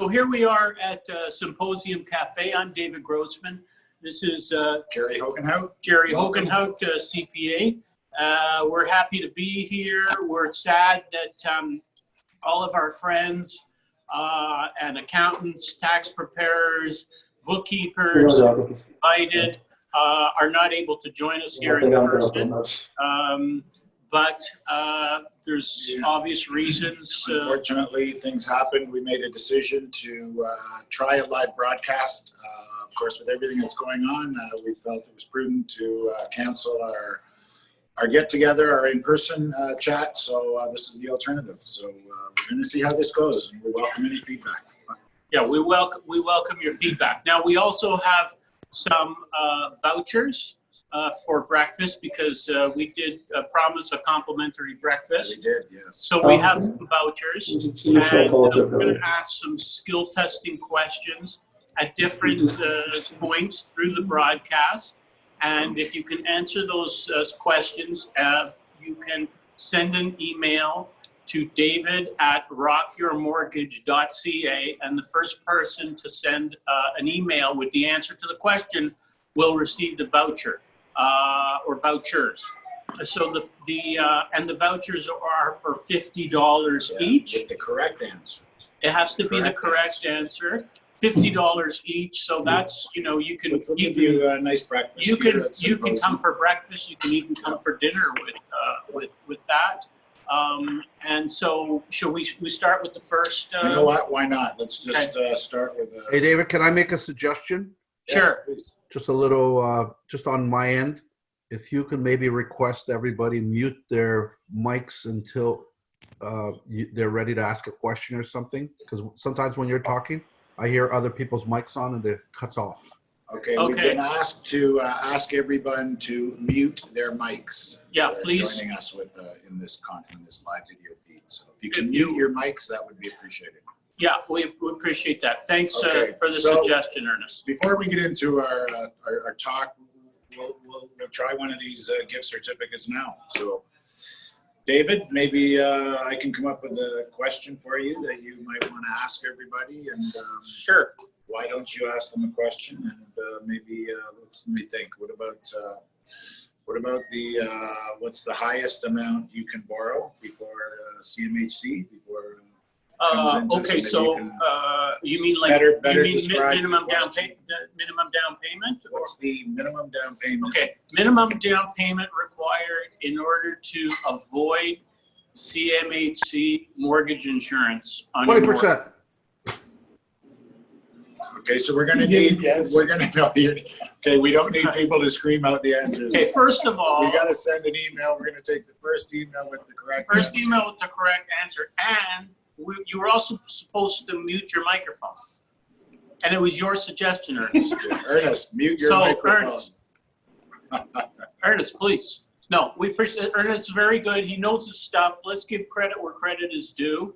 So here we are at Symposium Cafe. I'm David Grossman. This is Gerry Hogenhout. Gerry Hogenhout, CPA. We're happy to be here. We're sad that all of our friends and accountants, tax preparers, bookkeepers invited are not able to join us here in person. But there's obvious reasons. Unfortunately, things happened. We made a decision to try a live broadcast. Of course, with everything that's going on, we felt it was prudent to cancel our get-together, our in-person chat. So this is the alternative. So we're going to see how this goes, and we welcome any feedback. Yeah, we welcome your feedback. Now, we also have some vouchers for breakfast, because we did promise a complimentary breakfast. We did, yes. So we have some vouchers, and we're going to ask some skill testing questions at different points through the broadcast. And if you can answer those questions, you can send an email to david@RockYourMortgage.Ca, and the first person to send an email with the answer to the question will receive the voucher. Or vouchers. So the vouchers are for $50 each. With the correct answer. It has to be the correct answer. $50 each. So that's, you know, you can give you a nice breakfast. You can come for breakfast. You can even come for dinner with that. And so, should we start with the first? You know what? Why not? Let's just start with. Hey, David, can I make a suggestion? Sure. Yes, Just a little, just on my end, if you can maybe request everybody mute their mics until they're ready to ask a question or something, because sometimes when you're talking, I hear other people's mics on and it cuts off. Okay. We've been asked to ask everyone to mute their mics. Yeah, please. Joining us with in this live video feed. So if you can mute your mics, that would be appreciated. Yeah, we appreciate that. Thanks for the suggestion, Ernest. Before we get into our talk, we'll try one of these gift certificates now. So, David, maybe I can come up with a question for you that you might want to ask everybody. And sure. Why don't you ask them a question? And maybe let me think. What about the what's the highest amount you can borrow before CMHC before? Okay, so you mean like minimum down payment? What's the minimum down payment? Okay, minimum down payment required in order to avoid CMHC mortgage insurance on 20%. Okay, so we're going to need. Okay, we don't need people to scream out the answers. Okay, first of all, you got to send an email. We're going to take the first email with the correct answer. Email with the correct answer, and you were also supposed to mute your microphone, and it was your suggestion, Ernest. Ernest, mute your microphone. Ernest, please. No, we appreciate Ernest. Is very good. He knows his stuff. Let's give credit where credit is due.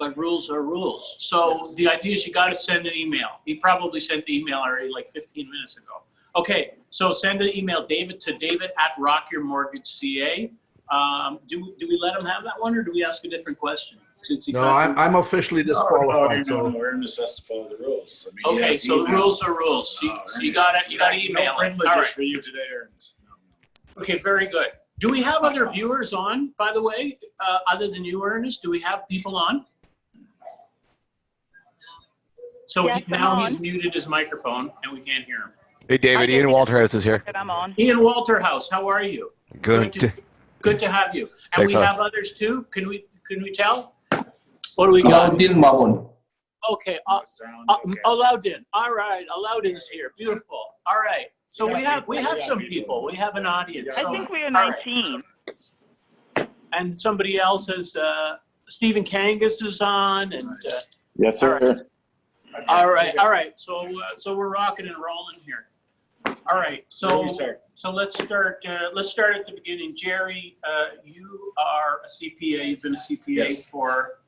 But rules are rules. So the idea is you got to send an email. He probably sent the email already like 15 minutes ago. Okay, so send an email, David@RockYourMortgage.Ca. Do we let him have that one, or do we ask a different question? No, I'm officially disqualified. No, Ernest has to follow the rules. I mean, okay, so the rules are rules. So you got to email. No privileges for you today, Ernest. No. Okay, very good. Do we have other viewers on, by the way, other than you, Ernest? Do we have people on? So yes, now he's muted his microphone and we can't hear him. Hey, David, Ian Walterhouse is here. I'm on. Ian Walterhouse, how are you? Good. Good to have you. And we have others too. Can we tell? What do we got? Okay. Alaudin. All right. Alaudin's here. Beautiful. All right. So we have some people. We have an audience. I think we are 19. Right. And somebody else is Stephen Kangas is on, and yes, sir. All right. So we're rocking and rolling here. All right. So let's start at the beginning. Gerry, you are a CPA. You've been a CPA for,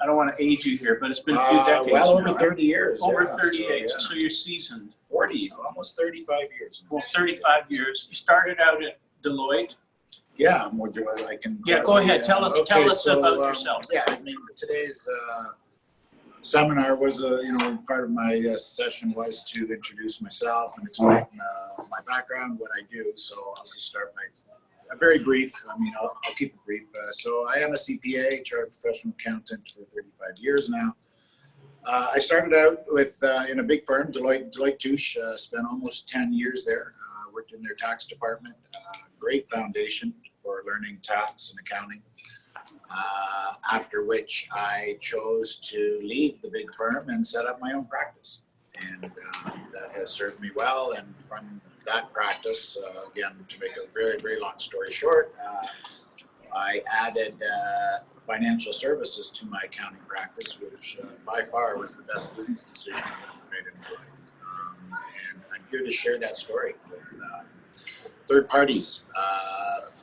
I don't want to age you here, but it's been a few decades. Well, over 30 years. Over 30 years. So you're seasoned. 40, almost 35 years. Well, 35 years. You started out at Deloitte. Yeah, more Deloitte. I can. Yeah, go ahead. Tell us about yourself. Yeah, I mean, today's seminar was part of my session was to introduce myself and explain my background, what I do. So I'll just start by very brief. I'll keep it brief. So I am a CPA, chartered professional accountant for 35 years now. I started out with in a big firm, Deloitte Touche. Spent almost 10 years there. Worked in their tax department. Great foundation for learning tax and accounting. After which I chose to leave the big firm and set up my own practice. And that has served me well. And from that practice, again, to make a very, very long story short, I added financial services to my accounting practice, which by far was the best business decision I've ever made in my life. And I'm here to share that story with third parties,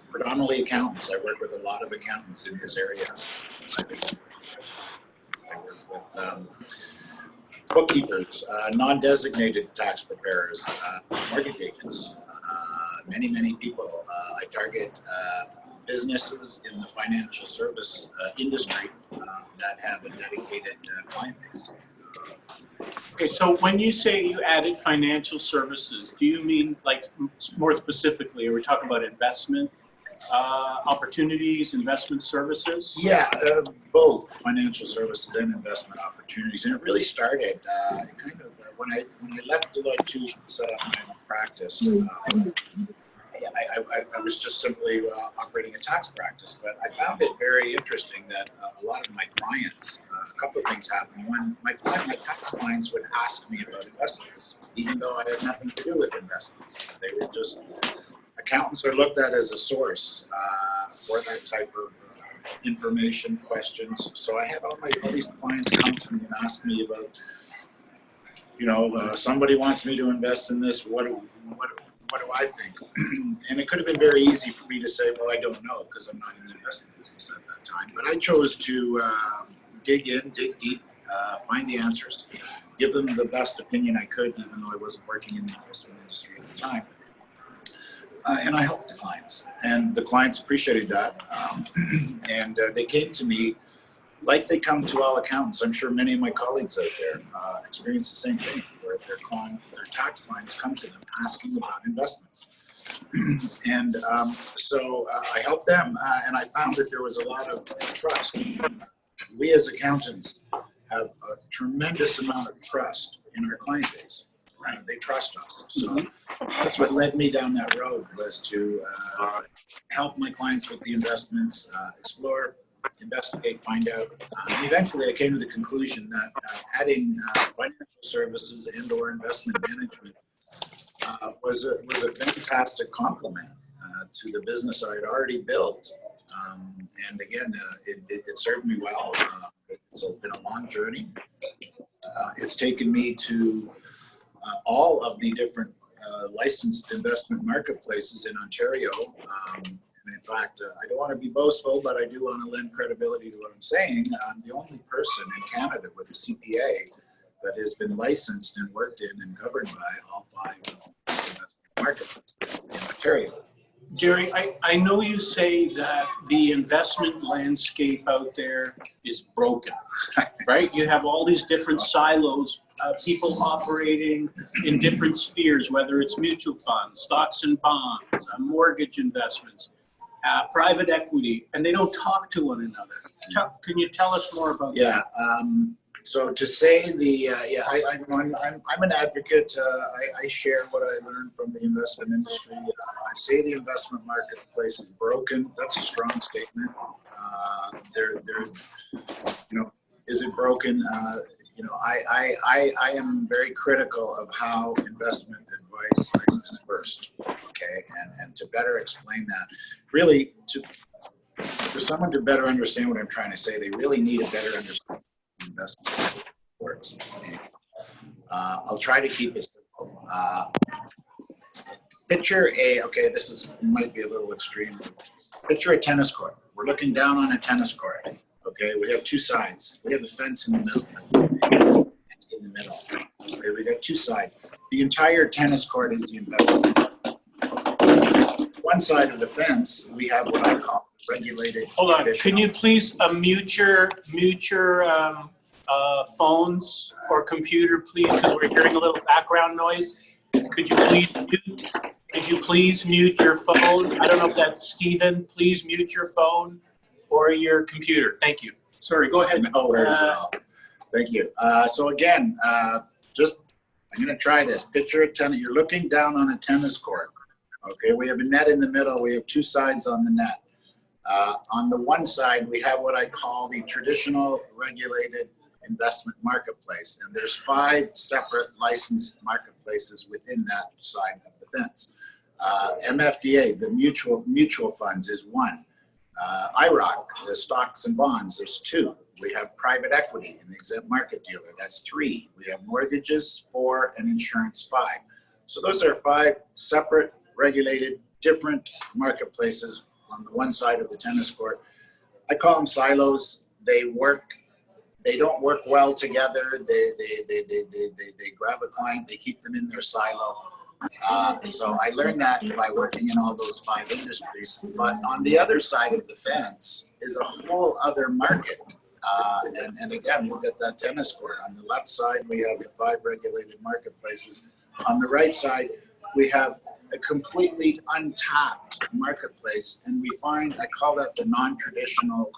predominantly accountants. I work with a lot of accountants in this area. I work with bookkeepers, non-designated tax preparers, mortgage agents, many people. I target businesses in the financial service industry that have a dedicated client base. Okay, so when you say you added financial services, do you mean like more specifically, are we talking about investment opportunities, investment services? Yeah, both financial services and investment opportunities. And it really started when I left Deloitte Touche and set up my own practice. I was just simply operating a tax practice, but I found it very interesting that a lot of my clients, a couple of things happened. One, my tax clients would ask me about investments, even though I had nothing to do with investments. They were just, accountants are looked at as a source for that type of information, questions. So I had all these clients come to me and ask me about, somebody wants me to invest in this. What do I think? And it could have been very easy for me to say, well, I don't know, because I'm not in the investment business at that time. But I chose to dig deep, find the answers, give them the best opinion I could, even though I wasn't working in the investment industry at the time. And I helped the clients, and the clients appreciated that. And they came to me like they come to all accountants. I'm sure many of my colleagues out there experience the same thing, where their tax clients come to them asking about investments. And so I helped them, and I found that there was a lot of trust. We as accountants have a tremendous amount of trust in our client base. Right? They trust us. So that's what led me down that road, was to help my clients with the investments, explore, investigate, find out. And eventually I came to the conclusion that adding financial services and or investment management was a fantastic complement to the business I had already built. And again, it served me well. It's been a long journey. It's taken me to all of the different licensed investment marketplaces in Ontario. And in fact, I don't want to be boastful, but I do want to lend credibility to what I'm saying. I'm the only person in Canada with a CPA that has been licensed and worked in and governed by all 5 investment marketplaces in Ontario. Gerry, I know you say that the investment landscape out there is broken, right? You have all these different silos, people operating in different spheres, whether it's mutual funds, stocks and bonds, mortgage investments, private equity, and they don't talk to one another. Can you tell us more about that? Yeah. So to say I'm an advocate. I share what I learned from the investment industry. I say the investment marketplace is broken. That's a strong statement. Is it broken? I am very critical of how investment advice is dispersed. Okay, and to better explain that, really, for someone to better understand what I'm trying to say, they really need a better understanding of investment works. I'll try to keep it simple. Picture this might be a little extreme. Picture a tennis court. We're looking down on a tennis court. Okay, we have 2 sides. We have a fence in the middle. Okay, we got 2 sides. The entire tennis court is the investment. One side of the fence, we have what I call regulated. Hold on. Can you please mute your phones or computer, please, because we're hearing a little background noise. Could you please mute your phone? I don't know if that's Stephen. Please mute your phone or your computer. Thank you. Sorry, go ahead. No worries at all. Thank you. So again, I'm going to try this. Picture a tennis. You're looking down on a tennis court. Okay, we have a net in the middle. We have two sides on the net. On the one side, we have what I call the traditional regulated investment marketplace. And there's 5 separate licensed marketplaces within that side of the fence. MFDA, the mutual funds, is 1. IROC, the stocks and bonds, there's 2. We have private equity in the exempt market dealer, that's 3. We have mortgages, 4, and insurance, 5. So those are 5 separate, regulated, different marketplaces on the one side of the tennis court. I call them silos. They don't work well together. They grab a client, they keep them in their silo. So I learned that by working in all those 5 industries. But on the other side of the fence is a whole other market. And again, look at that tennis court. On the left side, we have the 5 regulated marketplaces. On the right side, we have a completely untapped marketplace. And we find, I call that the non-traditional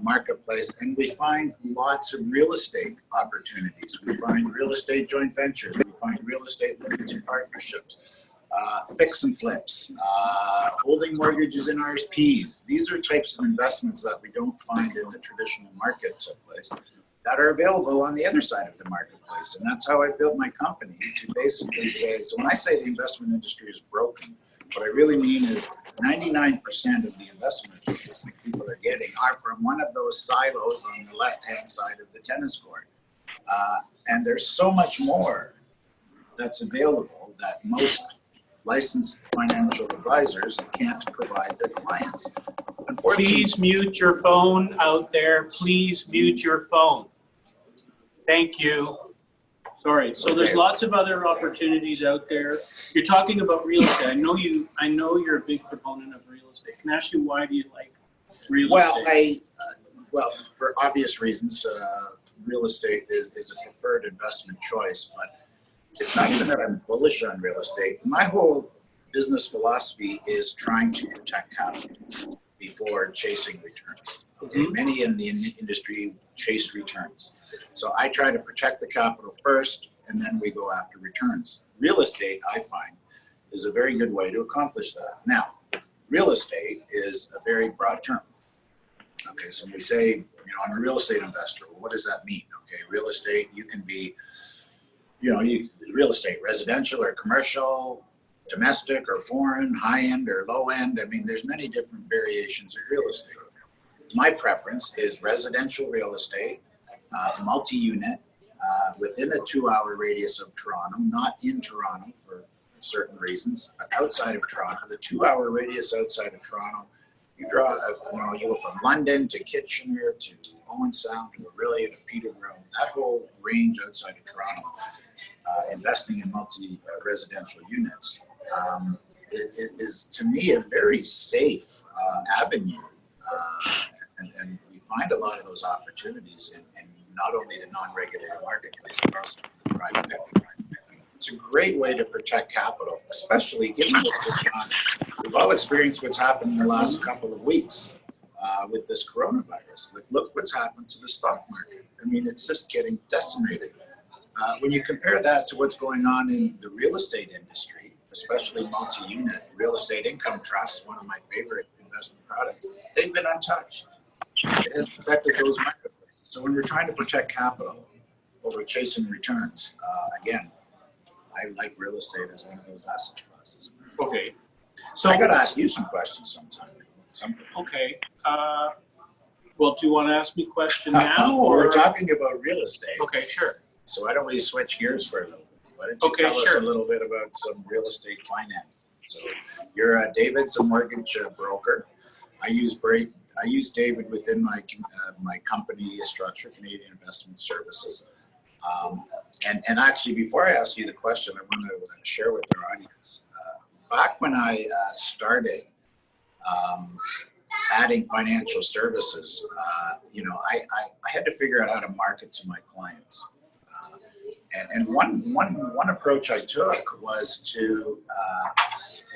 marketplace, and we find lots of real estate opportunities. We find real estate joint ventures. We find real estate limited partnerships, fix and flips, holding mortgages in RSPs. These are types of investments that we don't find in the traditional marketplace that are available on the other side of the marketplace. And that's how I built my company, to basically say, so when I say the investment industry is broken, what I really mean is 99% of the investment fees that people are getting are from one of those silos on the left-hand side of the tennis court. And there's so much more that's available that most licensed financial advisors can't provide their clients. Please mute your phone out there. Please mute your phone. Thank you. Sorry. So there's lots of other opportunities out there. You're talking about real estate. I know you're a big proponent of real estate. Can I ask you, why do you like real estate? Well, for obvious reasons, real estate is a preferred investment choice, but it's not even that I'm bullish on real estate. My whole business philosophy is trying to protect capital before chasing returns. Okay? Many in the industry chase returns. So I try to protect the capital first, and then we go after returns. Real estate, I find, is a very good way to accomplish that. Now, real estate is a very broad term. Okay, so when we say, I'm a real estate investor, well, what does that mean? Okay, real estate, you can be, real estate, residential or commercial, domestic or foreign, high end or low end. I mean, there's many different variations of real estate. My preference is residential real estate, multi-unit, within a 2-hour radius of Toronto, not in Toronto for certain reasons, but outside of Toronto. The 2-hour radius outside of Toronto, you draw, you go from London to Kitchener to Owen Sound to Orillia to Peterborough, that whole range outside of Toronto, investing in multi-residential units is to me a very safe avenue. And we find a lot of those opportunities in not only the non-regulated marketplace, but also the private equity. It's a great way to protect capital, especially given what's going on. We've all experienced what's happened in the last couple of weeks with this coronavirus. Look what's happened to the stock market. I mean, it's just getting decimated. When you compare that to what's going on in the real estate industry, especially multi-unit real estate income trusts, one of my favorite investment products, they've been untouched. It has affected those marketplaces. So when we're trying to protect capital over chasing returns, again, I like real estate as one of those asset classes. Okay. So I got to ask you some questions sometime. Okay. Well, do you want to ask me a question now? We're talking about real estate. Okay, sure. So why don't we switch gears for a little bit? Why don't you tell us a little bit about some real estate finance? So you're David's a mortgage broker. I use David within my company structure, Canadian Investment Services. And actually, before I ask you the question, I want to share with our audience. Back when I started adding financial services, I had to figure out how to market to my clients. And one approach I took was to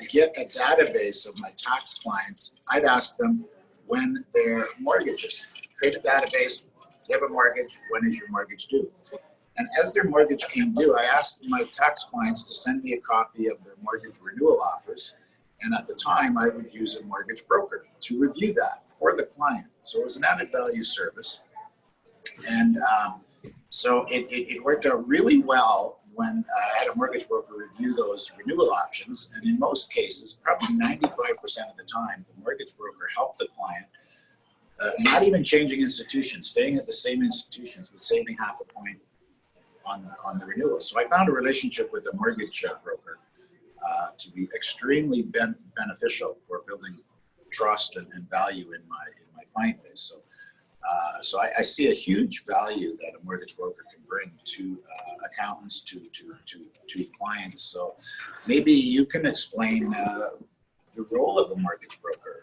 get a database of my tax clients. I'd ask them when their mortgages, create a database, you have a mortgage, when is your mortgage due? And as their mortgage came due, I asked my tax clients to send me a copy of their mortgage renewal offers. And at the time, I would use a mortgage broker to review that for the client. So it was an added value service. And so it worked out really well when I had a mortgage broker review those renewal options. And in most cases, probably 95% of the time, the mortgage broker helped the client, not even changing institutions, staying at the same institutions, but saving half a point on the renewal. So I found a relationship with a mortgage broker to be extremely beneficial for building trust and value in my client base. So I see a huge value that a mortgage broker can bring to accountants, to clients. So maybe you can explain the role of a mortgage broker.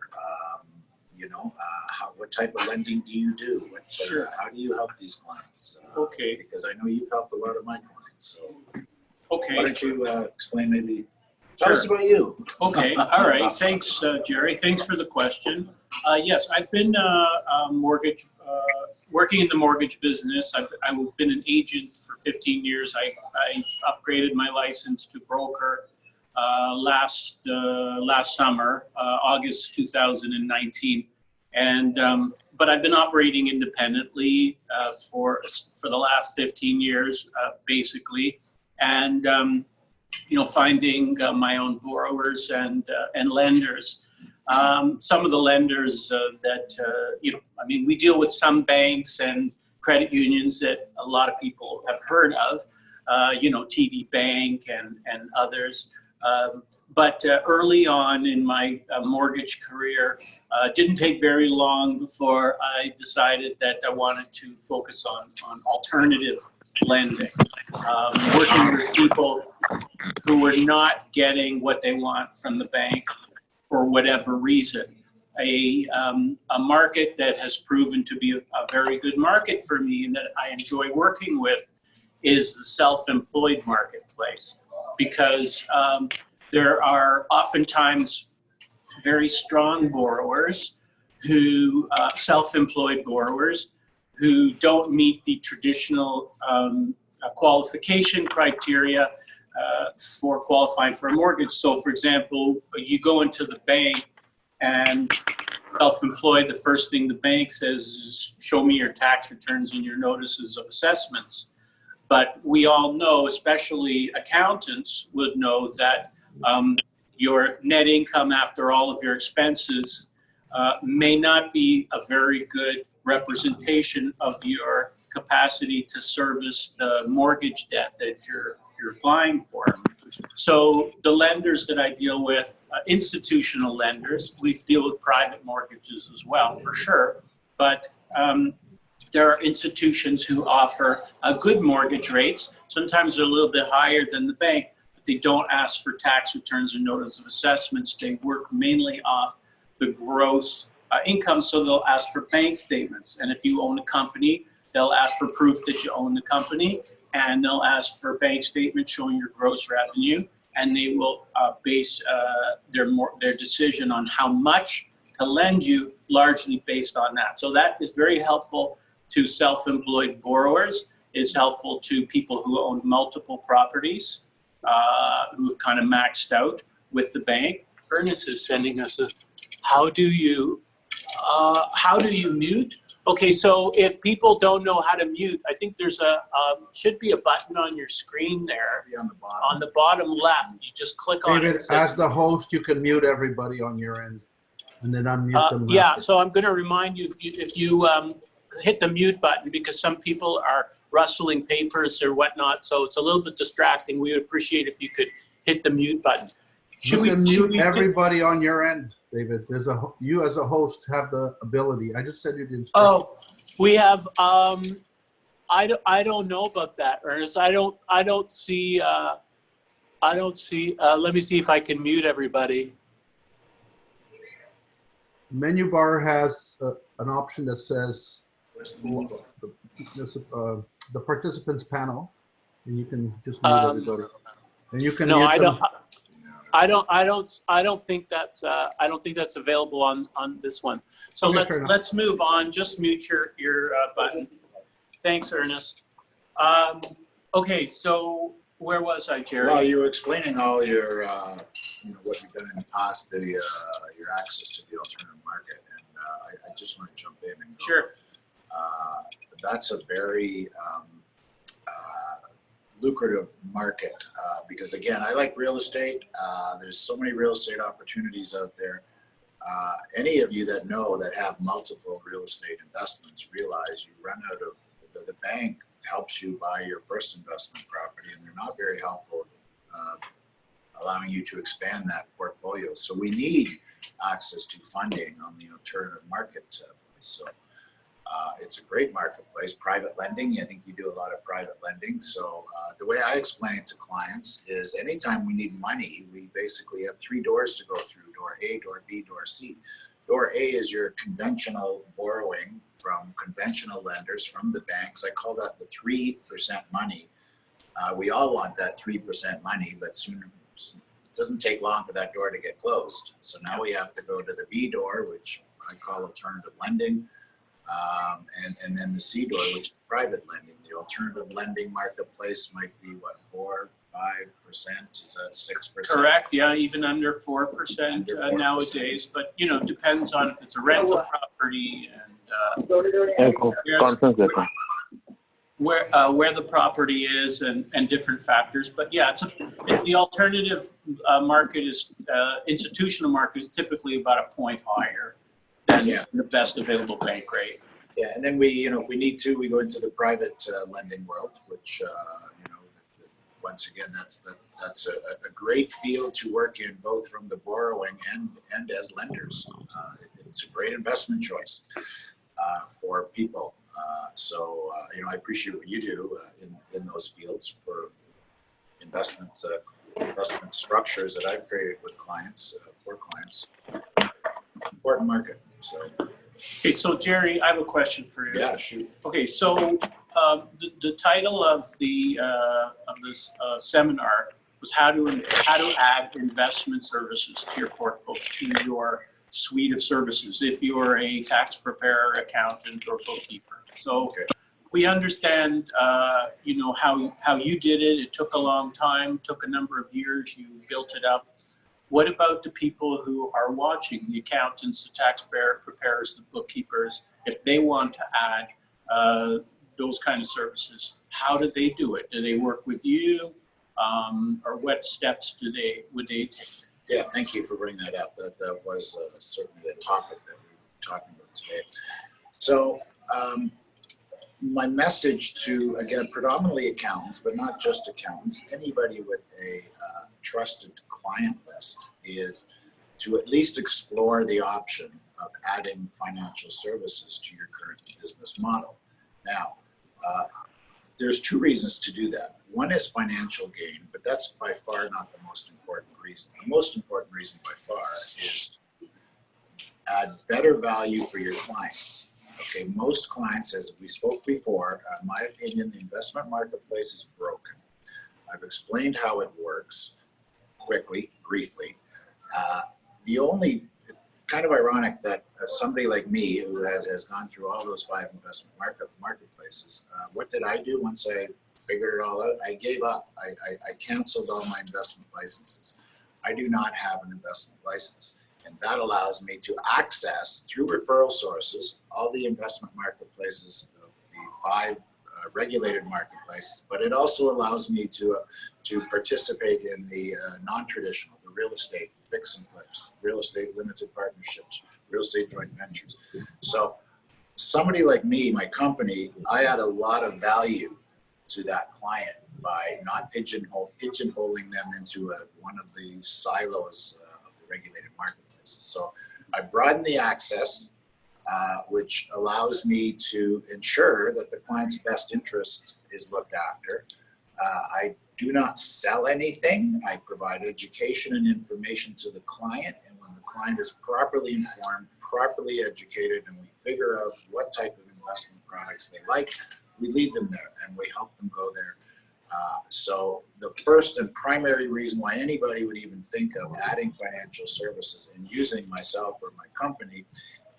What type of lending do you do? Sure. How do you help these clients? Okay. Because I know you've helped a lot of my clients. So Okay. why don't you explain maybe? Tell us about you. Okay. All right. Thanks, Gerry. Thanks for the question. Yes, I've been working in the mortgage business. I've been an agent for 15 years. I upgraded my license to broker last summer, August 2019, but I've been operating independently for the last 15 years, basically, and finding my own borrowers and lenders. Some of the lenders we deal with some banks and credit unions that a lot of people have heard of, TD Bank and others. But early on in my mortgage career, didn't take very long before I decided that I wanted to focus on alternative lending, working with people who were not getting what they want from the bank for whatever reason. A market that has proven to be a very good market for me and that I enjoy working with is the self-employed marketplace, because there are oftentimes very strong borrowers who, self-employed borrowers, who don't meet the traditional qualification criteria for qualifying for a mortgage. So for example, you go into the bank and self-employed, the first thing the bank says is, show me your tax returns and your notices of assessments. But we all know, especially accountants would know, that your net income after all of your expenses may not be a very good representation of your capacity to service the mortgage debt that you're applying for. So the lenders that I deal with, institutional lenders, we deal with private mortgages as well, for sure, but there are institutions who offer good mortgage rates. Sometimes they're a little bit higher than the bank, but they don't ask for tax returns or notice of assessments. They work mainly off the gross income, so they'll ask for bank statements. And if you own a company, they'll ask for proof that you own the company, and they'll ask for bank statements showing your gross revenue, and they will base their decision on how much to lend you largely based on that. So that is very helpful to self-employed borrowers, is helpful to people who own multiple properties, who've kind of maxed out with the bank. Ernest is sending us a, how do you mute? Okay, so if people don't know how to mute, I think there's should be a button on your screen there. On the bottom. On the bottom left, you just click on David, it. Says, as the host, you can mute everybody on your end, and then unmute them. yeah, so I'm going to remind you, if you hit the mute button, because some people are rustling papers or whatnot, so it's a little bit distracting. We would appreciate if you could hit the mute button. You can mute everybody on your end, David. You as a host have the ability. I just said you didn't. Oh, we have. I don't know about that, Ernest. I don't see. Let me see if I can mute everybody. menu bar has an option that says the participants panel, and you can just mute everybody. And you can No, mute I them. don't. I don't think that's available on this one. So Okay, fair enough. let's move on. Just mute your button. Thanks, Ernest. Okay, so where was I, Gerry? Well, you were explaining all your, what you've done in the past, your access to the alternative market, and I just want to jump in and go. Sure. That's a very lucrative market because, again, I like real estate. There's so many real estate opportunities out there. Any of you that know that have multiple real estate investments realize you run out of the bank helps you buy your first investment property, and they're not very helpful allowing you to expand that portfolio. So we need access to funding on the alternative marketplace. So it's a great marketplace. Private lending, I think you do a lot of private lending. So the way I explain it to clients is anytime we need money, we basically have 3 doors to go through: door A, door B, door C. Door A is your conventional borrowing from conventional lenders, from the banks. I call that the 3% money. We all want that 3% money, but soon it doesn't take long for that door to get closed. So now we have to go to the B door, which I call alternative lending, and then the C door, which is private lending. The alternative lending marketplace might be what, 4-5%? Is that 6%? Correct. Yeah, even under 4% nowadays. But depends on if it's a rental property and where the property is and different factors. But yeah, the alternative market is institutional market is typically about a point higher than the best available bank rate. Yeah, and then we, if we need to, we go into the private lending world, which once again, that's a great field to work in, both from the borrowing and as lenders. It's a great investment choice for people. So I appreciate what you do in those fields for investment structures that I've created with clients, for clients. Important market. So. Okay, so Gerry, I have a question for you. Yeah, shoot. Okay, so the title of this seminar was how to add investment services to your portfolio, to your suite of services, if you're a tax preparer, accountant, or bookkeeper. So we understand, how you did it. It took a long time, took a number of years. You built it up. What about the people who are watching, the accountants, the tax preparers, the bookkeepers? If they want to add those kind of services, how do they do it? Do they work with you, or what steps would they take? Yeah, thank you for bringing that up. That was certainly the topic that we were talking about today. So my message to, again, predominantly accountants, but not just accountants, anybody with a trusted client list, is to at least explore the option of adding financial services to your current business model. Now, there's 2 reasons to do that. One is financial gain, but that's by far not the most important reason. The most important reason by far is to add better value for your client. Okay, most clients, as we spoke before, in my opinion, the investment marketplace is broken. I've explained how it works quickly, briefly. The only kind of ironic that somebody like me, who has gone through all those 5 investment marketplaces, what did I do once I figured it all out? I gave up. I canceled all my investment licenses. I do not have an investment license. And that allows me to access, through referral sources, all the investment marketplaces, the 5 regulated marketplaces, but it also allows me to participate in the non-traditional, the real estate fix and flips, real estate limited partnerships, real estate joint ventures. So somebody like me, my company, I add a lot of value to that client by not pigeonholing them into one of the silos of the regulated marketplaces. So I broaden the access, which allows me to ensure that the client's best interest is looked after. I do not sell anything. I provide education and information to the client. And when the client is properly informed, properly educated, and we figure out what type of investment products they like, we lead them there and we help them go there. So the first and primary reason why anybody would even think of adding financial services and using myself or my company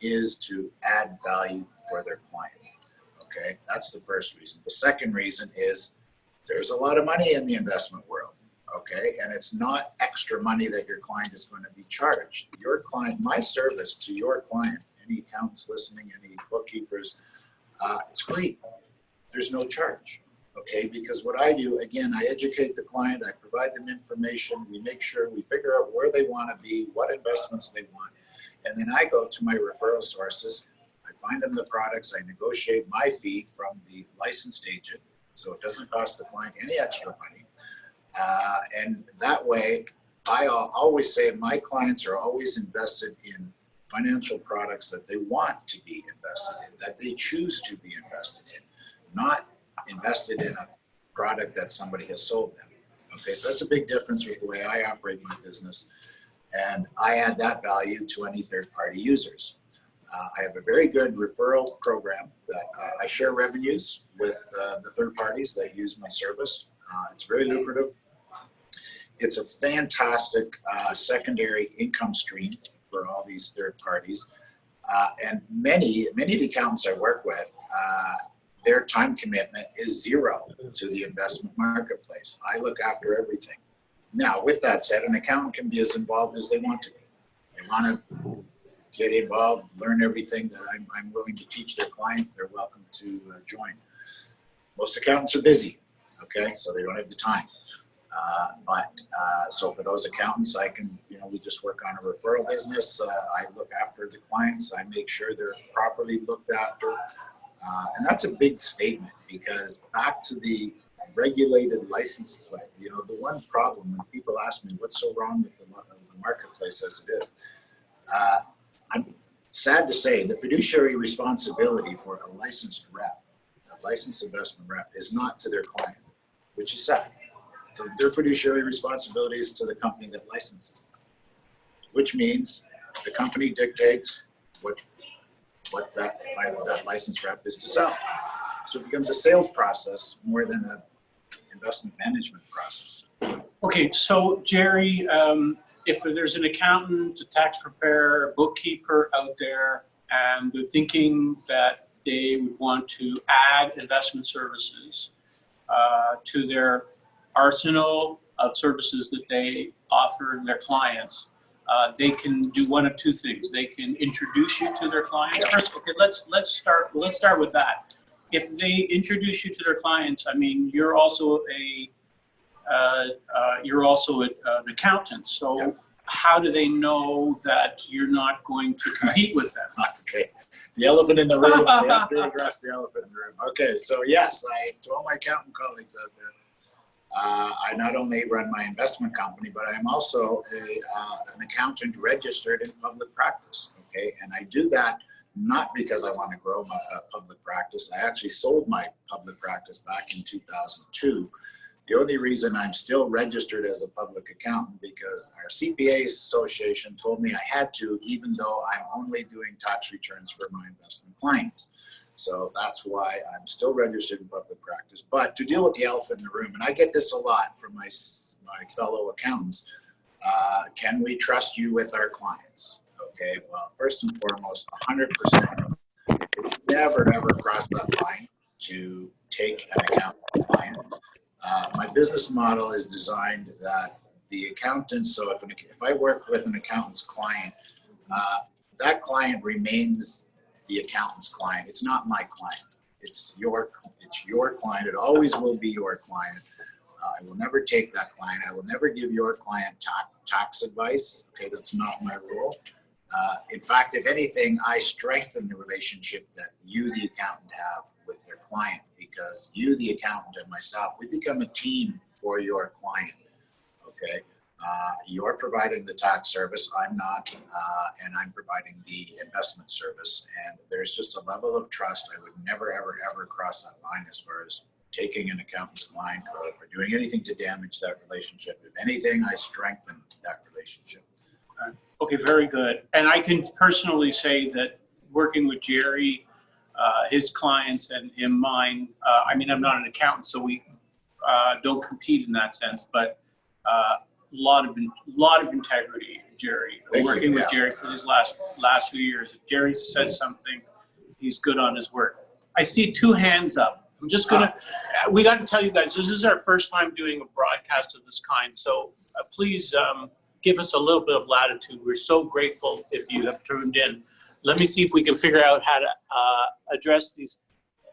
is to add value for their client. Okay, that's the first reason. The second reason is there's a lot of money in the investment world. Okay, and it's not extra money that your client is going to be charged. Your client, my service to your client, any accountants listening, any bookkeepers, it's free. There's no charge. Okay, because what I do, again, I educate the client, I provide them information, we make sure we figure out where they want to be, what investments they want, and then I go to my referral sources, I find them the products, I negotiate my fee from the licensed agent, so it doesn't cost the client any extra money. And that way, I always say my clients are always invested in financial products that they want to be invested in, that they choose to be invested in, not invested in a product that somebody has sold them. Okay, so that's a big difference with the way I operate my business. And I add that value to any third-party users. I have a very good referral program that I share revenues with the third parties that use my service. It's very lucrative. It's a fantastic secondary income stream for all these third parties. And many of the accountants I work with, their time commitment is zero to the investment marketplace. I look after everything. Now, with that said, an accountant can be as involved as they want to be. They want to get involved, learn everything that I'm willing to teach their client. They're welcome to join. Most accountants are busy, okay, so they don't have the time. So for those accountants, I can, we just work on a referral business. I look after the clients. I make sure they're properly looked after. And that's a big statement, because back to the regulated license play, the one problem when people ask me what's so wrong with the marketplace as it is, I'm sad to say the fiduciary responsibility for a licensed rep, a licensed investment rep, is not to their client, which is sad. Their fiduciary responsibility is to the company that licenses them, which means the company dictates what that licensed rep is to sell. So it becomes a sales process more than an investment management process. Okay, so Gerry, if there's an accountant, a tax preparer, a bookkeeper out there, and they're thinking that they would want to add investment services to their arsenal of services that they offer their clients, they can do one of two things. They can introduce you to their clients. First, okay, let's start with that. If they introduce you to their clients, I mean, you're also an accountant. So how do they know that you're not going to compete with them? Okay, the elephant in the room. We have to address the elephant in the room. Okay, so yes, to all my accountant colleagues out there, I not only run my investment company, but I'm also an accountant registered in public practice. Okay, and I do that not because I want to grow my public practice. I actually sold my public practice back in 2002. The only reason I'm still registered as a public accountant because our CPA Association told me I had to, even though I'm only doing tax returns for my investment clients. So that's why I'm still registered in public practice. But to deal with the elephant in the room, and I get this a lot from my fellow accountants, can we trust you with our clients? Okay, well, first and foremost, 100%. Never, ever cross that line to take an accountant client. My business model is designed that the accountant, so if I work with an accountant's client, that client remains the accountant's client. It's not my client. It's your client. It always will be your client. I will never take that client. I will never give your client tax advice. Okay, that's not my role. In fact, if anything, I strengthen the relationship that you, the accountant, have with their client, because you, the accountant, and myself, we become a team for your client. Okay, you're providing the tax service, I'm not, and I'm providing the investment service. And there's just a level of trust. I would never, ever, ever cross that line as far as taking an accountant's client or doing anything to damage that relationship. If anything, I strengthen that relationship. Okay, very good. And I can personally say that working with Gerry, his clients and mine, I mean, I'm not an accountant, so we don't compete in that sense, but lot of integrity, Gerry. Thank you. Working with Yeah. Gerry for these last few years. If Gerry says something, he's good on his word. I see 2 hands up. I'm just gonna, we got to tell you guys, this is our first time doing a broadcast of this kind, so please give us a little bit of latitude. We're so grateful if you have tuned in. Let me see if we can figure out how to address these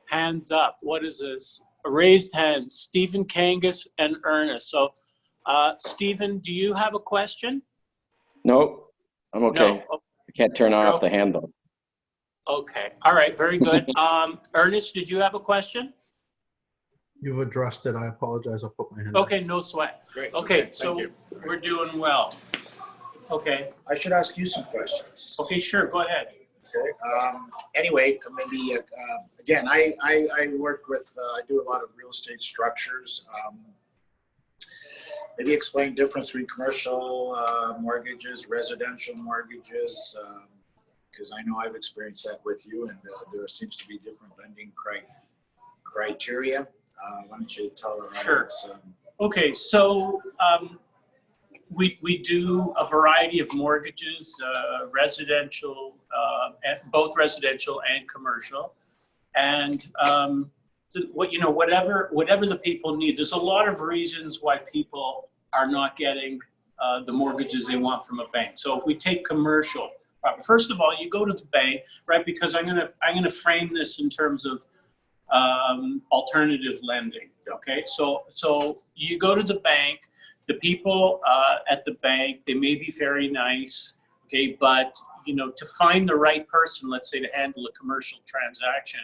hands up. What is this? Raised hands, Stephen Kangas and Ernest. So, Stephen, do you have a question? Nope, I'm okay. No. I can't turn off No. the handle. Okay. All right. Very good. Ernest, did you have a question? You've addressed it. I apologize. I'll put my hand up. Okay. No sweat. Great. Okay. So Thank you. we're doing well. Okay. I should ask you some questions. Okay. Sure. Go ahead. Okay. Anyway, maybe again, I work with I do a lot of real estate structures. Maybe explain difference between commercial mortgages, residential mortgages, because I know I've experienced that with you, and there seems to be different lending criteria. Why don't you tell our audience? Okay. So we do a variety of mortgages, residential, both residential and commercial, and whatever the people need. There's a lot of reasons why people are not getting the mortgages they want from a bank. So if we take commercial, first of all, you go to the bank, right? Because I'm gonna frame this in terms of alternative lending. Okay, so you go to the bank. The people at the bank, they may be very nice, okay, but to find the right person, let's say, to handle a commercial transaction,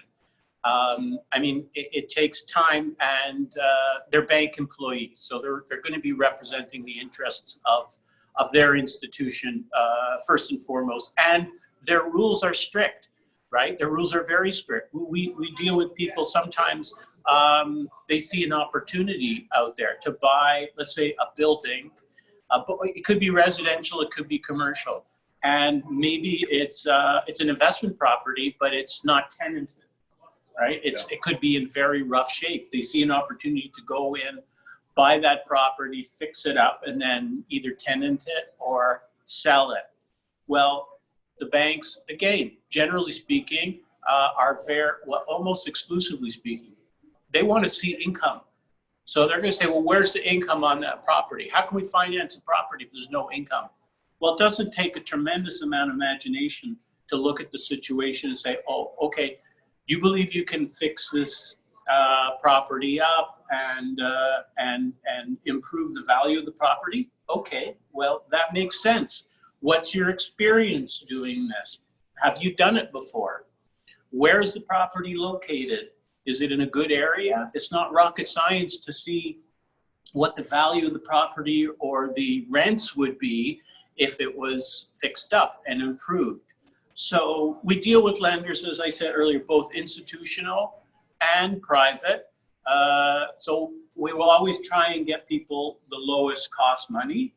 I mean, it takes time, and they're bank employees, so they're going to be representing the interests of their institution first and foremost, and their rules are strict, right? Their rules are very strict. We deal with people sometimes. They see an opportunity out there to buy, let's say, a building. It could be residential, it could be commercial, and maybe it's an investment property, but it's not tenanted, right? It could be in very rough shape. They see an opportunity to go in, buy that property, fix it up, and then either tenant it or sell it. Well, the banks, again, generally speaking, are almost exclusively speaking, they want to see income. So they're going to say, well, where's the income on that property? How can we finance a property if there's no income? Well, it doesn't take a tremendous amount of imagination to look at the situation and say, oh, okay, you believe you can fix this property up and improve the value of the property? Okay, well, that makes sense. What's your experience doing this? Have you done it before? Where is the property located? Is it in a good area? It's not rocket science to see what the value of the property or the rents would be if it was fixed up and improved. So we deal with lenders, as I said earlier, both institutional and private. So we will always try and get people the lowest cost money.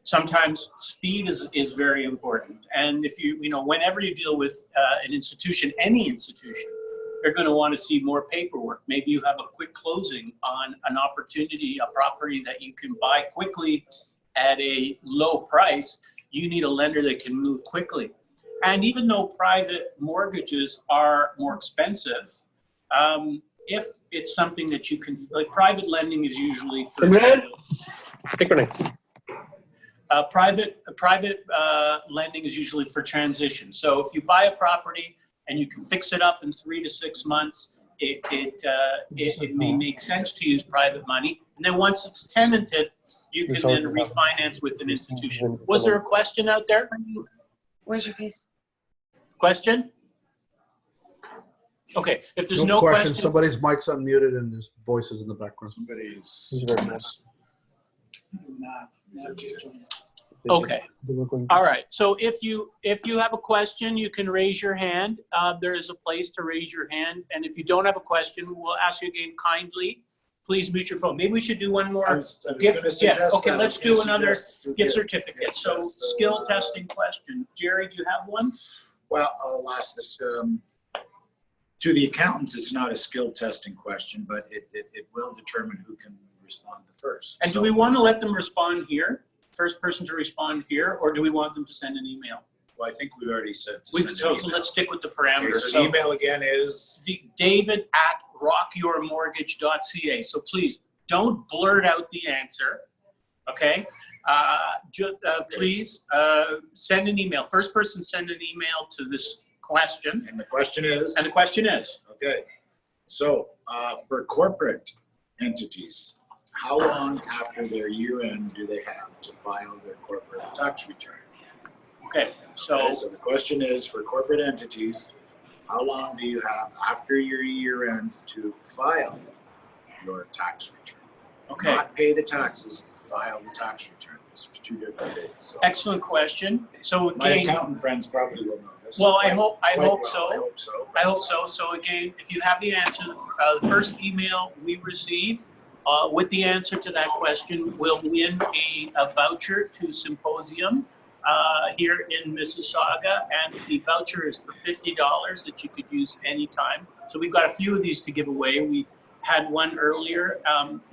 Sometimes speed is very important. And if whenever you deal with an institution, any institution, they're going to want to see more paperwork. Maybe you have a quick closing on an opportunity, a property that you can buy quickly at a low price. You need a lender that can move quickly. And even though private mortgages are more expensive, if it's something that you can, like private lending is usually for private lending is usually for transition. So if you buy a property and you can fix it up in 3 to 6 months, it may make sense to use private money. And then once it's tenanted, you can then refinance with an institution. Was there a question out there? Where's your piece? Question? Okay, if there's no question, question. Somebody's mic's unmuted and there's voices in the background. Somebody's. Okay. All right. So if you have a question, you can raise your hand. There is a place to raise your hand. And if you don't have a question, we'll ask you again kindly. please mute your phone. Maybe we should do one more. I was going to gift. suggest Okay, that. let's I was do gonna another suggest to gift do- certificate. So skill testing question. Jerry, do you have one? Well, I'll ask this. To the accountants, it's not a skill testing question, but it will determine who can respond the first. And do we want to let them respond here? First person to respond here, or do we want them to send an email? Well, I think we've already said to So send an email. let's stick with the Okay, parameters. so the email again is? David at RockYourMortgage.Ca. So please don't blurt out the answer. Okay. Please send an email. First person send an email to this question. And the question is? And the question is? Okay. So for corporate entities, how long after their year end do they have to file their corporate tax return? Okay. So the question is, for corporate entities, how long do you have after your year end to file your tax return? Okay. Not pay the taxes, file the tax return. There's two different dates. So Excellent question. So my again, accountant friends probably will know this. well, I quite hope well. so. I hope so. I hope so. So again, if you have the answer, the first email we receive with the answer to that question will win a voucher to Symposium here in Mississauga, and the voucher is for $50 that you could use anytime. So we've got a few of these to give away. We had one earlier,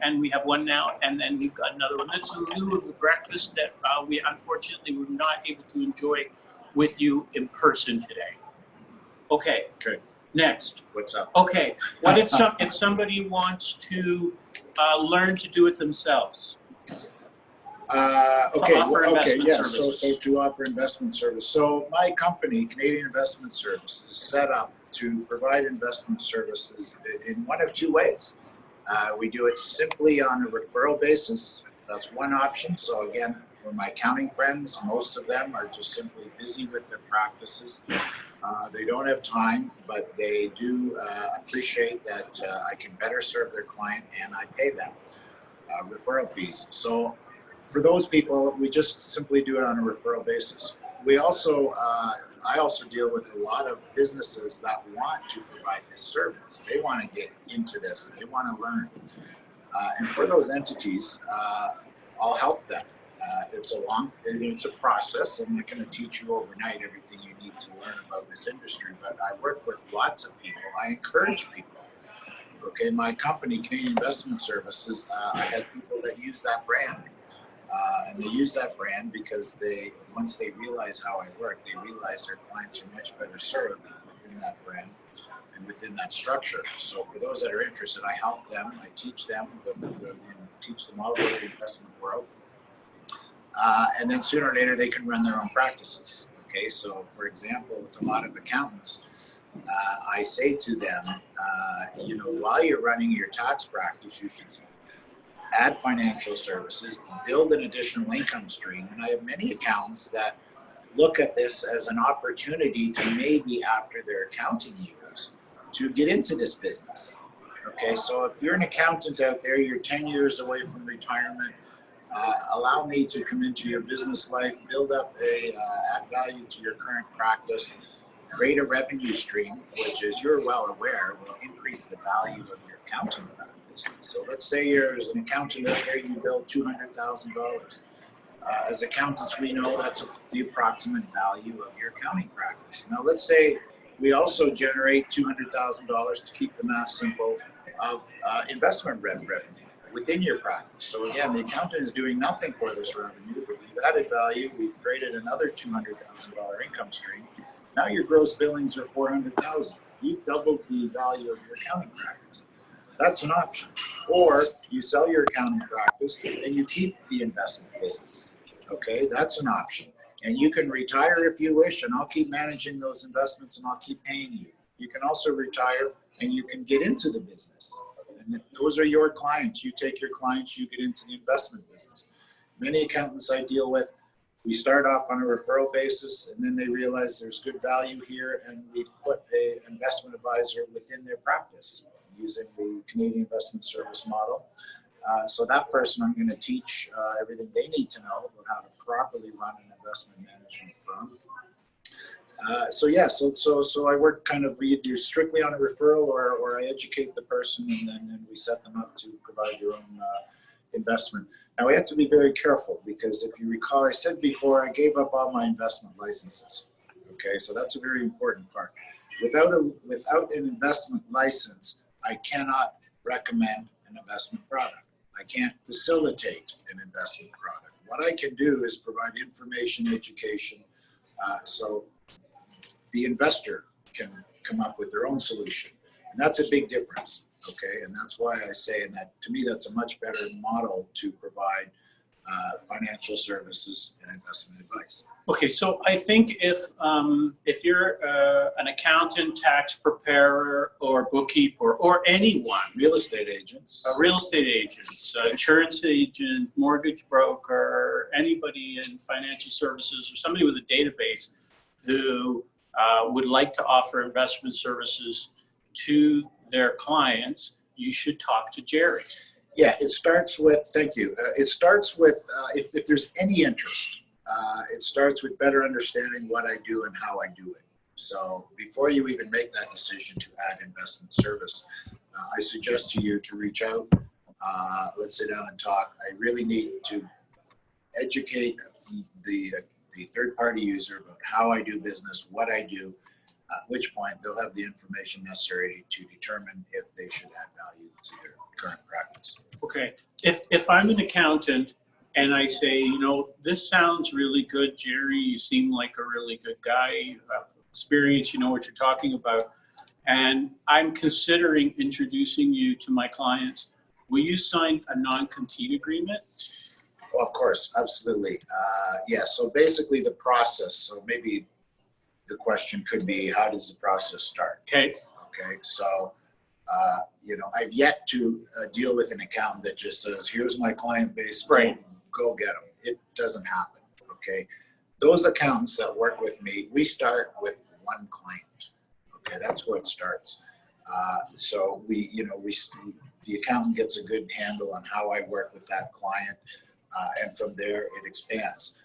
and we have one now, and then we've got another one. That's in lieu of the breakfast that we unfortunately were not able to enjoy with you in person today. Okay. Okay. Next. What's up? Okay. What if somebody wants to learn to do it themselves? Okay. offer investment Yeah. services. So to offer investment service. So my company, Canadian Investment Services, is set up to provide investment services in one of two ways. We do it simply on a referral basis. That's one option. So again, for my accounting friends, most of them are just simply busy with their practices. They don't have time, but they do appreciate that I can better serve their client and I pay them referral fees. So for those people, we just simply do it on a referral basis. We also, I also deal with a lot of businesses that want to provide this service. They want to get into this. They want to learn. And for those entities, I'll help them. It's a process. I'm not going to teach you overnight everything you need to learn about this industry, but I work with lots of people. I encourage people. Okay, my company, Canadian Investment Services, I have people that use that brand. And they use that brand because once they realize how I work, they realize their clients are much better served within that brand and within that structure. So for those that are interested, I help them. I teach them, teach them all about the investment world. And then sooner or later, they can run their own practices. Okay, so for example, with a lot of accountants, I say to them, while you're running your tax practice, you should add financial services, build an additional income stream. And I have many accountants that look at this as an opportunity to maybe after their accounting years to get into this business. Okay, so if you're an accountant out there, you're 10 years away from retirement, allow me to come into your business life, build up add value to your current practice, create a revenue stream, which, as you're well aware, will increase the value of your accounting practice. So let's say you're as an accountant out there, you build $200,000. As accountants, we know that's the approximate value of your accounting practice. Now, let's say we also generate $200,000 to keep the math simple of investment revenue within your practice. So again, the accountant is doing nothing for this revenue, but we've added value. We've created another $200,000 income stream. Now your gross billings are $400,000. You've doubled the value of your accounting practice. That's an option. Or you sell your accounting practice and you keep the investment business. Okay, that's an option. And you can retire if you wish, and I'll keep managing those investments and I'll keep paying you. You can also retire and you can get into the business. And those are your clients. You take your clients, you get into the investment business. Many accountants I deal with, we start off on a referral basis, and then they realize there's good value here, and we put an investment advisor within their practice using the Canadian Investment Service model. So that person, I'm going to teach everything they need to know about how to properly run an investment management firm. So I work kind of either strictly on a referral or I educate the person and then we set them up to provide their own investment. Now we have to be very careful because if you recall, I said before I gave up all my investment licenses. Okay, so that's a very important part. Without an investment license, I cannot recommend an investment product. I can't facilitate an investment product. What I can do is provide information, education, so the investor can come up with their own solution. And that's a big difference, okay? And that's why I say, and that to me, that's a much better model to provide financial services and investment advice. Okay, so I think if you're an accountant, tax preparer, or bookkeeper, or anyone, Real estate agents. real estate agents, insurance agent, mortgage broker, anybody in financial services, or somebody with a database who would like to offer investment services to their clients, you should talk to Gerry. Yeah, it starts with, thank you. It starts with, if there's any interest, it starts with better understanding what I do and how I do it. So before you even make that decision to add investment service, I suggest to you to reach out. Let's sit down and talk. I really need to educate the third-party user about how I do business, what I do, at which point they'll have the information necessary to determine if they should add value to their current practice. Okay, if I'm an accountant and I say, you know, this sounds really good, Gerry, you seem like a really good guy, you have experience, you know what you're talking about, and I'm considering introducing you to my clients, will you sign a non-compete agreement? Well, of course, absolutely. Yeah, so basically the process, so maybe the question could be, how does the process start? Okay. Okay, so, you know, I've yet to deal with an accountant that just says, here's my client base, Right. go get them. It doesn't happen, okay? Those accountants that work with me, we start with one client, okay? That's where it starts. So the accountant gets a good handle on how I work with that client, and from there it expands.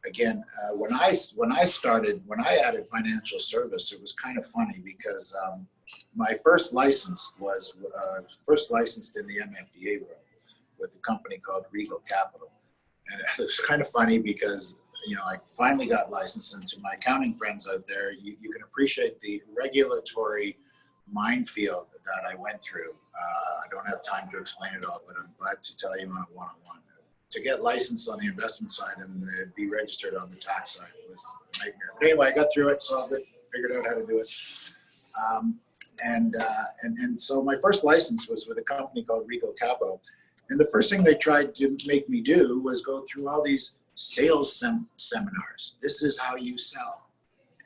Again, when I added financial service, it was kind of funny because my first license was first licensed in the MFDA world with a company called Regal Capital. And it was kind of funny because, you know, I finally got licensed, and to my accounting friends out there, you can appreciate the regulatory minefield that I went through. I don't have time to explain it all, but I'm glad to tell you on a one-on-one. To get licensed on the investment side and be registered on the tax side was a nightmare. But anyway, I got through it, solved it, figured out how to do it. And so my first license was with a company called Regal Capital. And the first thing they tried to make me do was go through all these sales seminars. This is how you sell.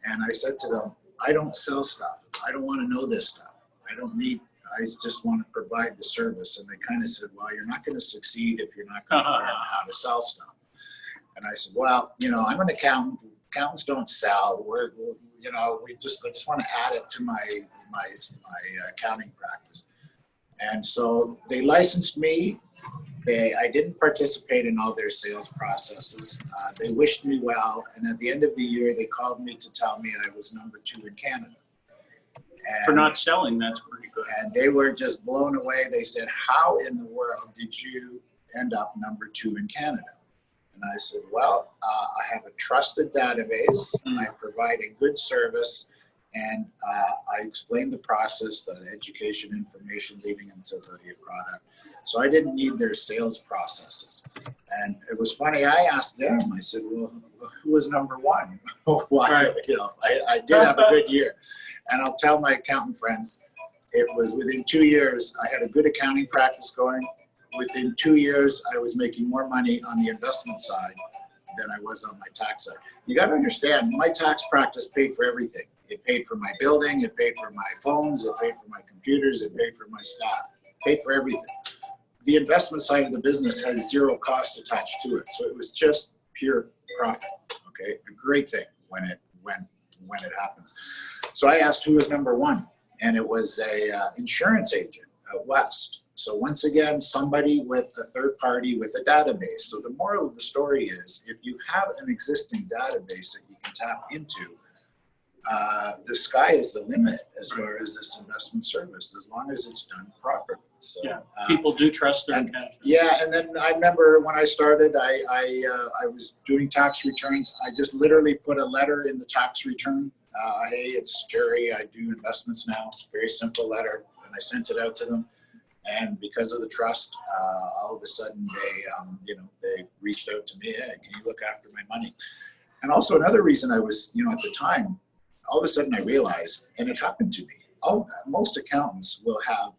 And I said to them, I don't sell stuff. I don't want to know this stuff. I just want to provide the service. And they kind of said, well, you're not going to succeed if you're not going to learn how to sell stuff. And I said, well, you know, I'm an accountant. Accountants don't sell. I just want to add it to my accounting practice. And so they licensed me. I didn't participate in all their sales processes. They wished me well. And at the end of the year, they called me to tell me I was number 2 in Canada. And, For not selling, that's pretty good. and they were just blown away. They said, how in the world did you end up number 2 in Canada? And I said, well, I have a trusted database. I provide a good service. And I explained the process, the education information leading into the product. So I didn't need their sales processes. And it was funny, I asked them, I said, well, who was number 1? Why? Right. You know, I did have a good year. And I'll tell my accountant friends, it was within 2 years, I had a good accounting practice going. Within 2 years, I was making more money on the investment side than I was on my tax side. You got to understand, my tax practice paid for everything. It paid for my building, it paid for my phones, it paid for my computers, it paid for my staff, it paid for everything. The investment side of the business has zero cost attached to it. So it was just pure profit, okay? A great thing when it happens. So I asked who was number 1, and it was a insurance agent out west. So once again, somebody with a third party with a database. So the moral of the story is, if you have an existing database that you can tap into, the sky is the limit as far as this investment service, as long as it's done properly. So, Yeah. People do trust their and- accountant. yeah, and then I remember when I started, I was doing tax returns. I just literally put a letter in the tax return. Hey, it's Gerry. I do investments now. Very simple letter, and I sent it out to them. And because of the trust, all of a sudden they reached out to me. Hey, can you look after my money? And also another reason I was, at the time, all of a sudden I realized, and it happened to me. Most accountants will have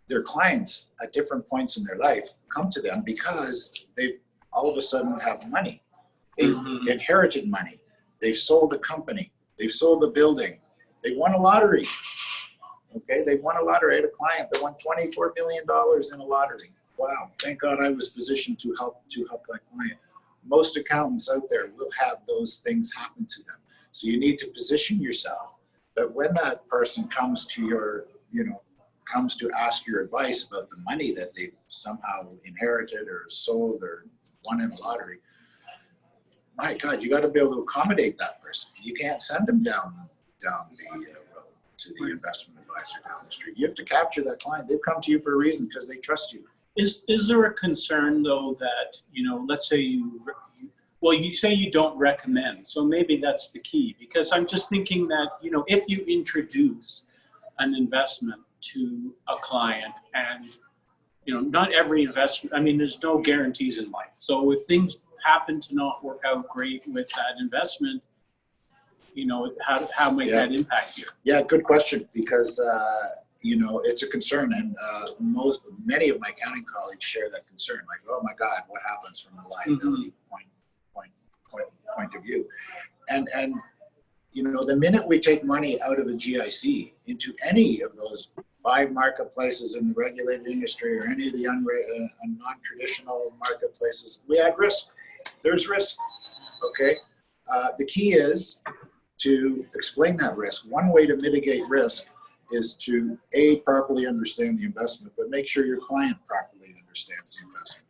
their clients at different points in their life come to them because they've all of a sudden have money. They've inherited money. They've sold a company. They've sold a building. They won a lottery. Okay, they won a lottery. I had a client that won $24 million in a lottery. Wow, thank God I was positioned to help that client. Most accountants out there will have those things happen to them. So you need to position yourself that when that person comes to comes to ask your advice about the money that they've somehow inherited or sold or won in a lottery, my God, you got to be able to accommodate that person. You can't send them down the road to the investment advisor down the street. You have to capture that client. They've come to you for a reason because they trust you. Is there a concern though that, let's say you say you don't recommend, so maybe that's the key, because I'm just thinking that, if you introduce an investment to a client and, not every investment, there's no guarantees in life. So if things happen to not work out great with that investment, how might that impact you? Yeah, good question, because it's a concern, and many of my accounting colleagues share that concern. Like, oh my God, what happens from a liability point of view? And the minute we take money out of a GIC into any of those 5 marketplaces in the regulated industry or any of the non-traditional marketplaces, we add risk. There's risk. Okay. The key is to explain that risk. One way to mitigate risk is to properly understand the investment, but make sure your client properly understands the investment.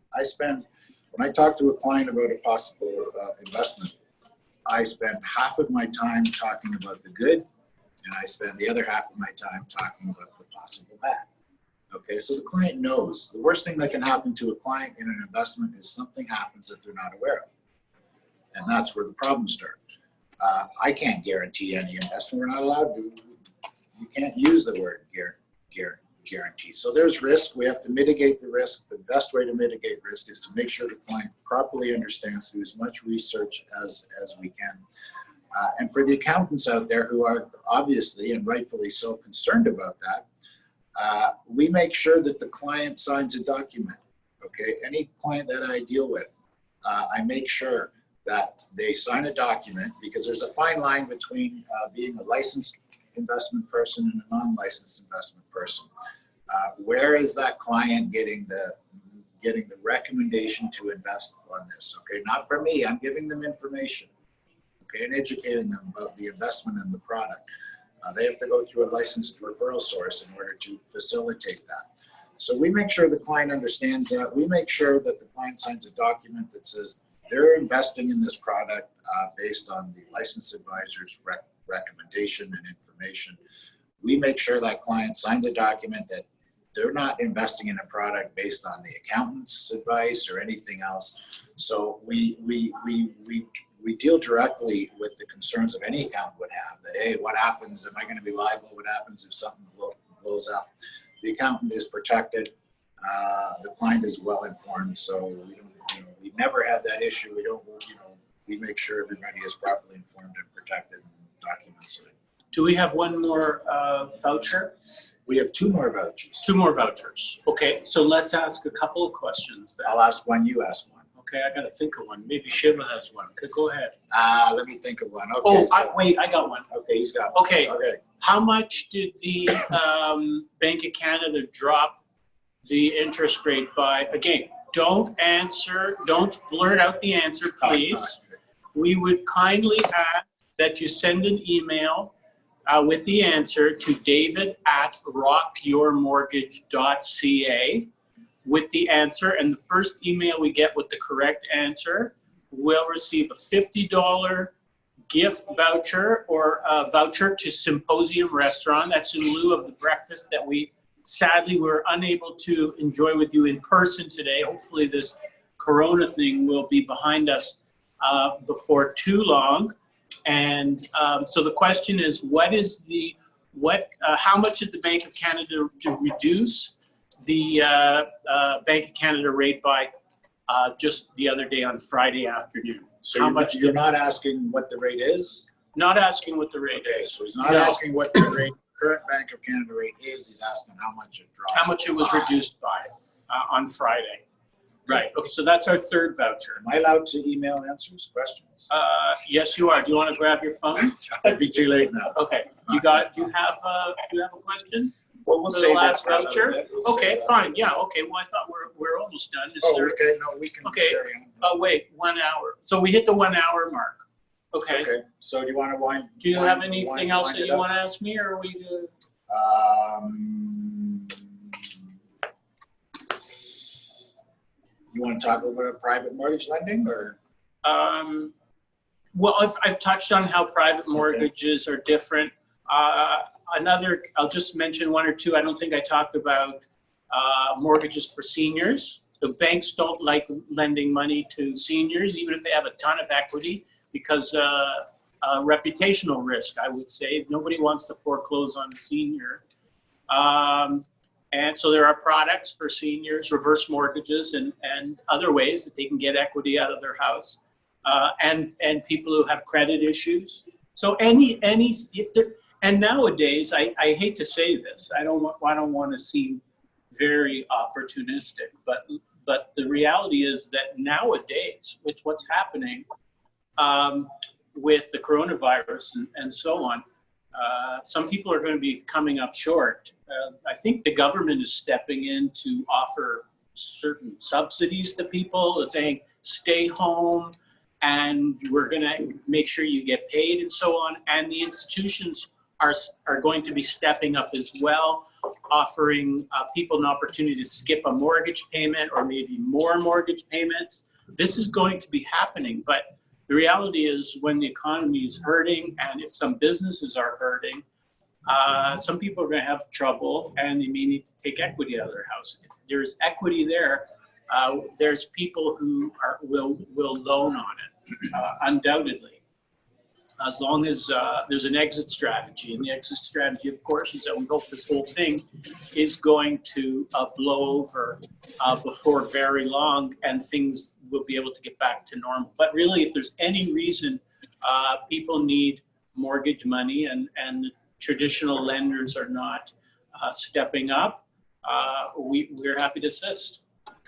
When I talk to a client about a possible investment, I spend half of my time talking about the good, and I spend the other half of my time talking about the possible bad. Okay, so the client knows. The worst thing that can happen to a client in an investment is something happens that they're not aware of. And that's where the problems start. I can't guarantee any investment. We're not allowed to. You can't use the word guarantee. So there's risk. We have to mitigate the risk. The best way to mitigate risk is to make sure the client properly understands, do as much research as we can. And for the accountants out there who are obviously and rightfully so concerned about that, we make sure that the client signs a document. Okay, any client that I deal with, I make sure that they sign a document, because there's a fine line between being a licensed investment person and a non-licensed investment person. Where is that client getting the recommendation to invest on this? Okay, not from me. I'm giving them information. Okay, and educating them about the investment and the product. They have to go through a licensed referral source in order to facilitate that. So we make sure the client understands that. We make sure that the client signs a document that says they're investing in this product based on the licensed advisor's recommendation and information. We make sure that client signs a document that they're not investing in a product based on the accountant's advice or anything else. So we deal directly with the concerns of any accountant would have, that, hey, what happens? Am I going to be liable? What happens if something blows up? The accountant is protected. The client is well informed. So we've never had that issue. We make sure everybody is properly informed and protected and documents. Do we have one more voucher? We have 2 more vouchers. 2 more vouchers. Okay, so let's ask a couple of questions then. I'll ask one, you ask one. Okay, I got to think of one. Maybe Shiva has one. Okay, go ahead. Let me think of one. Okay. Wait, I got one. Okay, he's got one. Okay. How much did the Bank of Canada drop the interest rate by? Again, don't blurt out the answer, please. We would kindly ask that you send an email with the answer to david@RockYourMortgage.Ca with the answer, and the first email we get with the correct answer will receive a $50 gift voucher or a voucher to Symposium Restaurant. That's in lieu of the breakfast that we sadly were unable to enjoy with you in person today. Hopefully this Corona thing will be behind us before too long. And so the question is, how much did the Bank of Canada reduce the Bank of Canada rate by just the other day on Friday afternoon? So How much you're not asking what the rate is? Not asking what the rate Okay, is. so he's not No. asking what the current Bank of Canada rate is. He's asking how much it dropped. How much it was reduced by on Friday. Right. Okay. So that's our third voucher. Am I allowed to email answers, questions? Yes, you are. Do you want to grab your phone? It'd be too late now. Okay. Do you have a question? Well, we'll For save the it last for another voucher? bit. We'll Okay. save that. Fine. Yeah. Okay. Well, I thought we're almost done. Is Oh, there? okay. No, we can Okay. carry on. Oh, wait. 1 hour. So we hit the 1 hour mark. Okay. Okay. So do you want to wind? Do you have wind anything else that it you up? want to ask me, or are we good? You want to talk a little bit about private mortgage lending, or? Well, I've touched on how private mortgages are different. I'll just mention one or two. I don't think I talked about mortgages for seniors. The banks don't like lending money to seniors, even if they have a ton of equity, because reputational risk, I would say. Nobody wants to foreclose on a senior. And so there are products for seniors, reverse mortgages, and other ways that they can get equity out of their house, and people who have credit issues. So and nowadays, I hate to say this, I don't want to seem very opportunistic, but the reality is that nowadays, with what's happening with the coronavirus and so on, some people are going to be coming up short. I think the government is stepping in to offer certain subsidies to people, saying stay home and we're going to make sure you get paid and so on. And the institutions are going to be stepping up as well, offering people an opportunity to skip a mortgage payment or maybe more mortgage payments. This is going to be happening, but the reality is when the economy is hurting and if some businesses are hurting, some people are going to have trouble and they may need to take equity out of their house. If there's equity there, there's people who will loan on it, undoubtedly, as long as there's an exit strategy. And the exit strategy, of course, is that we hope this whole thing is going to blow over before very long and things will be able to get back to normal. But really, if there's any reason people need mortgage money and traditional lenders are not stepping up, we're happy to assist.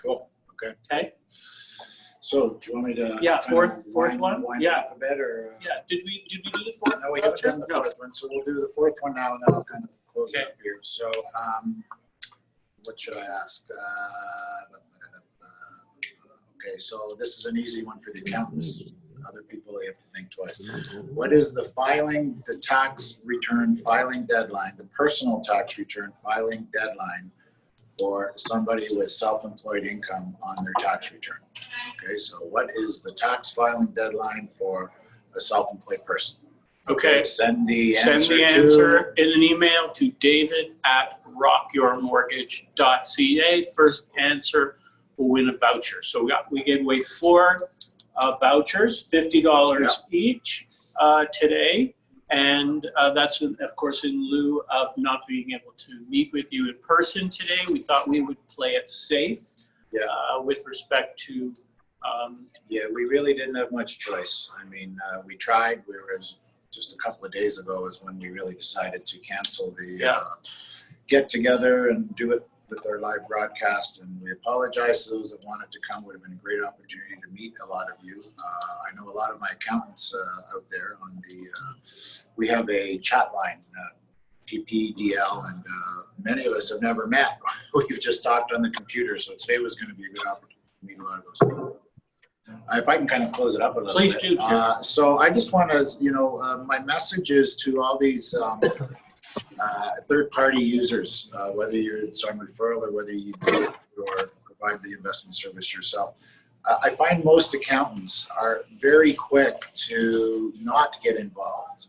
Cool. Okay. Okay. So do you want me to? Yeah, kind fourth of one? wind Yeah. it up a bit, or? Yeah. Did we do the fourth? No, we haven't voucher? done the No. fourth one, so we'll do the fourth one now, and then I'll kind of close it Okay. up here. So, what should I ask? Okay, so this is an easy one for the accountants. Other people, they have to think twice. What is the tax return filing deadline, the personal tax return filing deadline for somebody with self-employed income on their tax return? Okay, so what is the tax filing deadline for a self-employed person? Okay. Send the Send answer the answer in an email to David@RockYourMortgage.Ca. First answer will win a voucher. So we gave away 4 vouchers, $50 each today. And that's, of course, in lieu of not being able to meet with you in person today. We thought we would play it safe with respect to yeah, we really didn't have much choice. I mean, we tried. Just a couple of days ago is when we really decided to cancel the get together and do it with our live broadcast. And we apologize to those that wanted to come. Would have been a great opportunity to meet a lot of you. I know a lot of my accountants out there on the. We have a chat line, PPDL, and many of us have never met. We've just talked on the computer. So today was going to be a good opportunity to meet a lot of those people. If I can kind of close it up a little Please bit. do, Chair. So I just want to, my message is to all these third-party users, whether you're some referral or whether you do or provide the investment service yourself. I find most accountants are very quick to not get involved.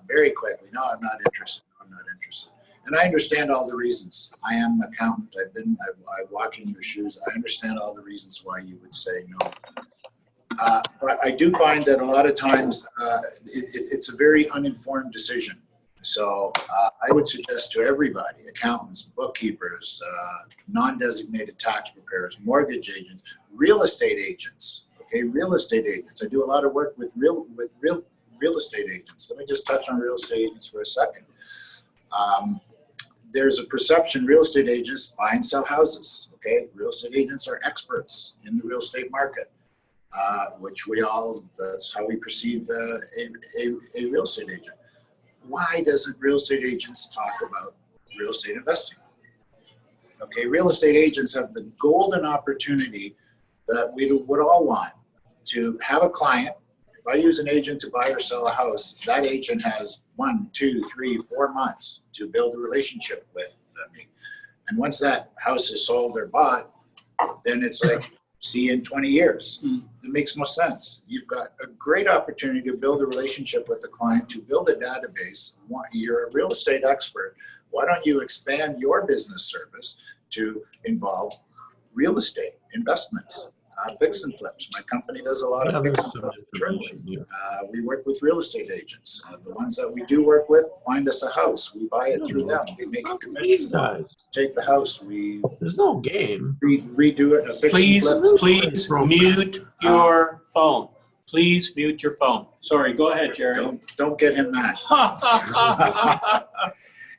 Very quickly. No, I'm not interested. No, I'm not interested. And I understand all the reasons. I am an accountant. I walk in your shoes. I understand all the reasons why you would say no. But I do find that a lot of times it's a very uninformed decision. So I would suggest to everybody, accountants, bookkeepers, non-designated tax preparers, mortgage agents, real estate agents, okay, real estate agents. I do a lot of work with real estate agents. Let me just touch on real estate agents for a second. There's a perception real estate agents buy and sell houses, okay? Real estate agents are experts in the real estate market, which that's how we perceive a real estate agent. Why doesn't real estate agents talk about real estate investing? Okay, real estate agents have the golden opportunity that we would all want to have a client. If I use an agent to buy or sell a house, that agent has 1, 2, 3, 4 months to build a relationship with me. And once that house is sold or bought, then it's like, see you in 20 years. It makes no sense. You've got a great opportunity to build a relationship with the client, to build a database. You're a real estate expert. Why don't you expand your business service to involve real estate investments, fix and flips? My company does a lot of fix and flips internally. We work with real estate agents. The ones that we do work with find us a house. We buy it through them. They make a commission. Take the house. There's no game. Redo it. Please mute your phone. Please mute your phone. Sorry, go ahead, Gerry. Don't get him mad.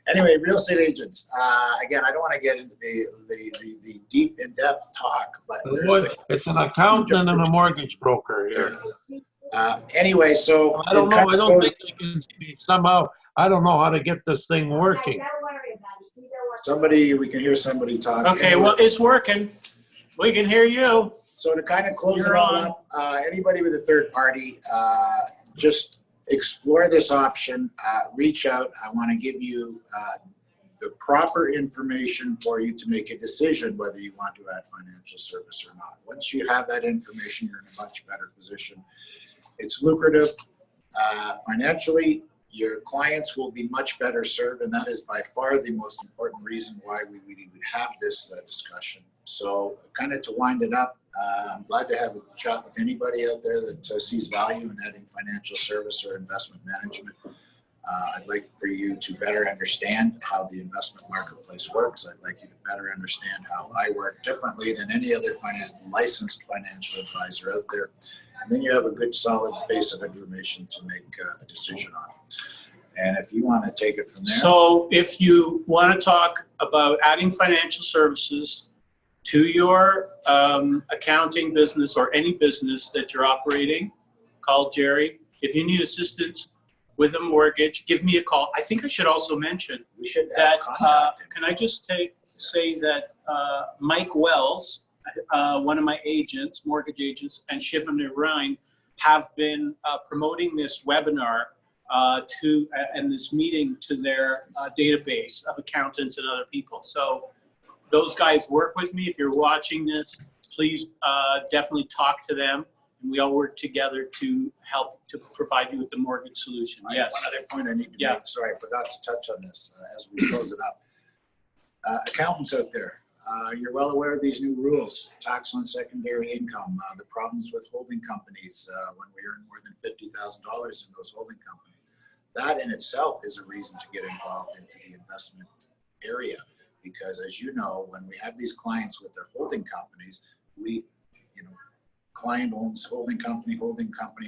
Anyway, real estate agents. Again, I don't want to get into the deep, in-depth talk, but It's an accountant and a mortgage broker here. Anyway, so I don't know. I don't think I can somehow. I don't know how to get this thing working. we can hear somebody talking. Okay, well, it's working. We can hear you. So to kind of close You're it all on. up, anybody with a third party, just explore this option. Reach out. I want to give you the proper information for you to make a decision whether you want to add financial service or not. Once you have that information, you're in a much better position. It's lucrative financially. Your clients will be much better served, and that is by far the most important reason why we would have this discussion. So kind of to wind it up, I'm glad to have a chat with anybody out there that sees value in adding financial service or investment management. I'd like for you to better understand how the investment marketplace works. I'd like you to better understand how I work differently than any other licensed financial advisor out there. And then you have a good solid base of information to make a decision on. And if you want to take it from there. So if you want to talk about adding financial services to your accounting business or any business that you're operating, call Gerry. If you need assistance with a mortgage, give me a call. I think I should also mention We should that, can I just say that Mike Wells, one of my agents, mortgage agents, and Shivam Narayan have been promoting this webinar and this meeting to their database of accountants and other people. So those guys work with me. If you're watching this, please definitely talk to them. And we all work together to help to provide you with the mortgage solution. Yes. One other point I need to make. Sorry, I forgot to touch on this as we close it up. Accountants out there, you're well aware of these new rules. Tax on secondary income, the problems with holding companies when we earn more than $50,000 in those holding companies. That in itself is a reason to get involved into the investment area. Because as you know, when we have these clients with their holding companies, client owns holding company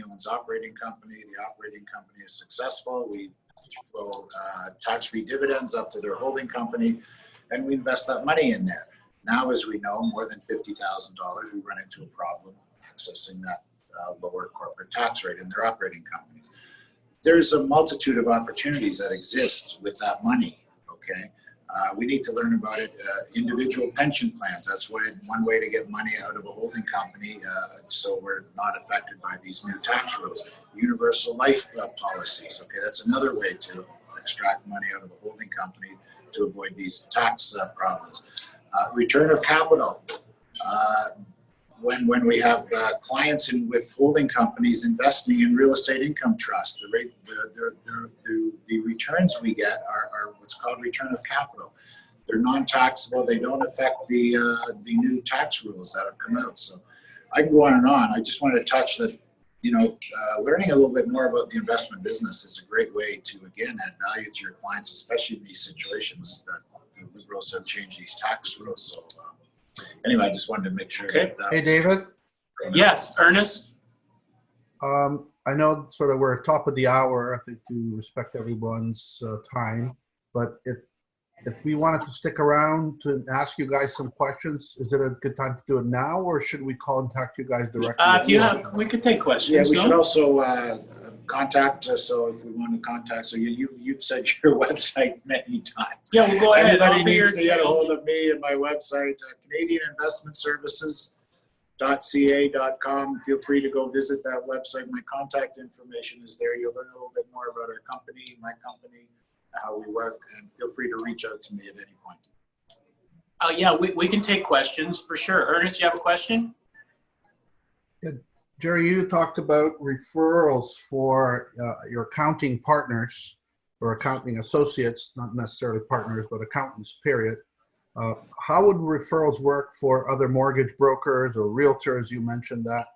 owns operating company, the operating company is successful, we throw tax-free dividends up to their holding company, and we invest that money in there. Now, as we know, more than $50,000, we run into a problem accessing that lower corporate tax rate in their operating companies. There's a multitude of opportunities that exist with that money, okay? We need to learn about it. Individual pension plans, that's one way to get money out of a holding company so we're not affected by these new tax rules. Universal life policies, okay, that's another way to extract money out of a holding company to avoid these tax problems. Return of capital. when we have clients in with holding companies investing in real estate income trust, the returns we get are what's called return of capital. They're non-taxable. They don't affect the new tax rules that have come out. So I can go on and on. I just wanted to touch that, learning a little bit more about the investment business is a great way to, again, add value to your clients, especially in these situations that the Liberals have changed these tax rules. So anyway, I just wanted to make sure. Okay. Hey, David. Yes, Ernest? I know sort of we're at top of the hour, I think, to respect everyone's time, but if we wanted to stick around to ask you guys some questions, is it a good time to do it now, or should we contact you guys directly? If you have, we could take questions. Yeah, we no? should also contact us. So if we want to contact, so you've said your website many times. Yeah, we'll go ahead. Everybody I'll be needs here to get a till- hold of me and my website, CanadianInvestmentServices.ca.com. Feel free to go visit that website. My contact information is there. You'll learn a little bit more about our company, my company, how we work, and feel free to reach out to me at any point. Yeah, we can take questions for sure. Ernest, you have a question? Gerry, you talked about referrals for your accounting partners or accounting associates, not necessarily partners, but accountants, period. How would referrals work for other mortgage brokers or realtors? You mentioned that.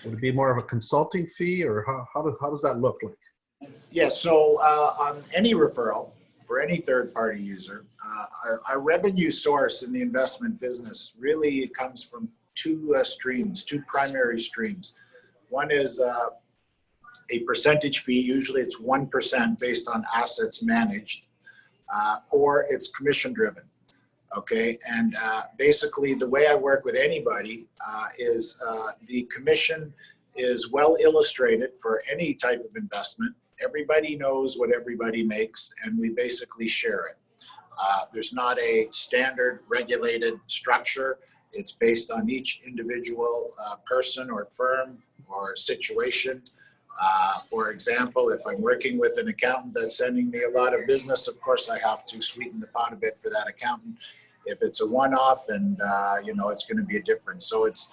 Would it be more of a consulting fee, or how does that look like? Yeah, so on any referral for any third-party user, our revenue source in the investment business really comes from two primary streams. One is a percentage fee. Usually it's 1% based on assets managed, or it's commission-driven. Okay, and basically the way I work with anybody is the commission is well illustrated for any type of investment. Everybody knows what everybody makes, and we basically share it. There's not a standard regulated structure. It's based on each individual person or firm or situation. For example, if I'm working with an accountant that's sending me a lot of business, of course I have to sweeten the pot a bit for that accountant. If it's a one-off, and it's going to be a difference. So it's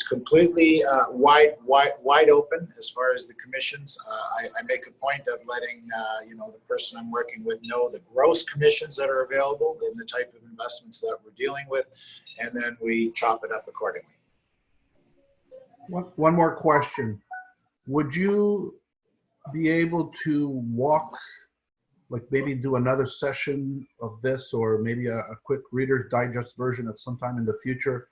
completely wide open as far as the commissions. I make a point of letting the person I'm working with know the gross commissions that are available in the type of investments that we're dealing with, and then we chop it up accordingly. One more question. Would you be able to walk, like maybe do another session of this, or maybe a quick Reader's Digest version at some time in the future?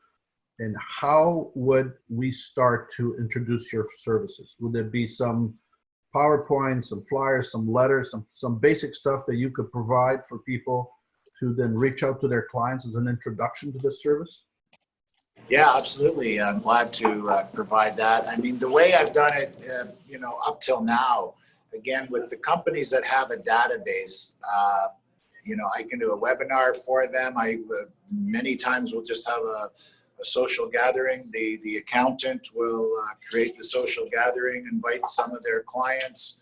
And how would we start to introduce your services? Would there be some PowerPoint, some flyers, some letters, some basic stuff that you could provide for people to then reach out to their clients as an introduction to this service? Yeah, absolutely. I'm glad to provide that. I mean, the way I've done it, up till now, again, with the companies that have a database, I can do a webinar for them. Many times we'll just have a social gathering. The accountant will create the social gathering, invite some of their clients.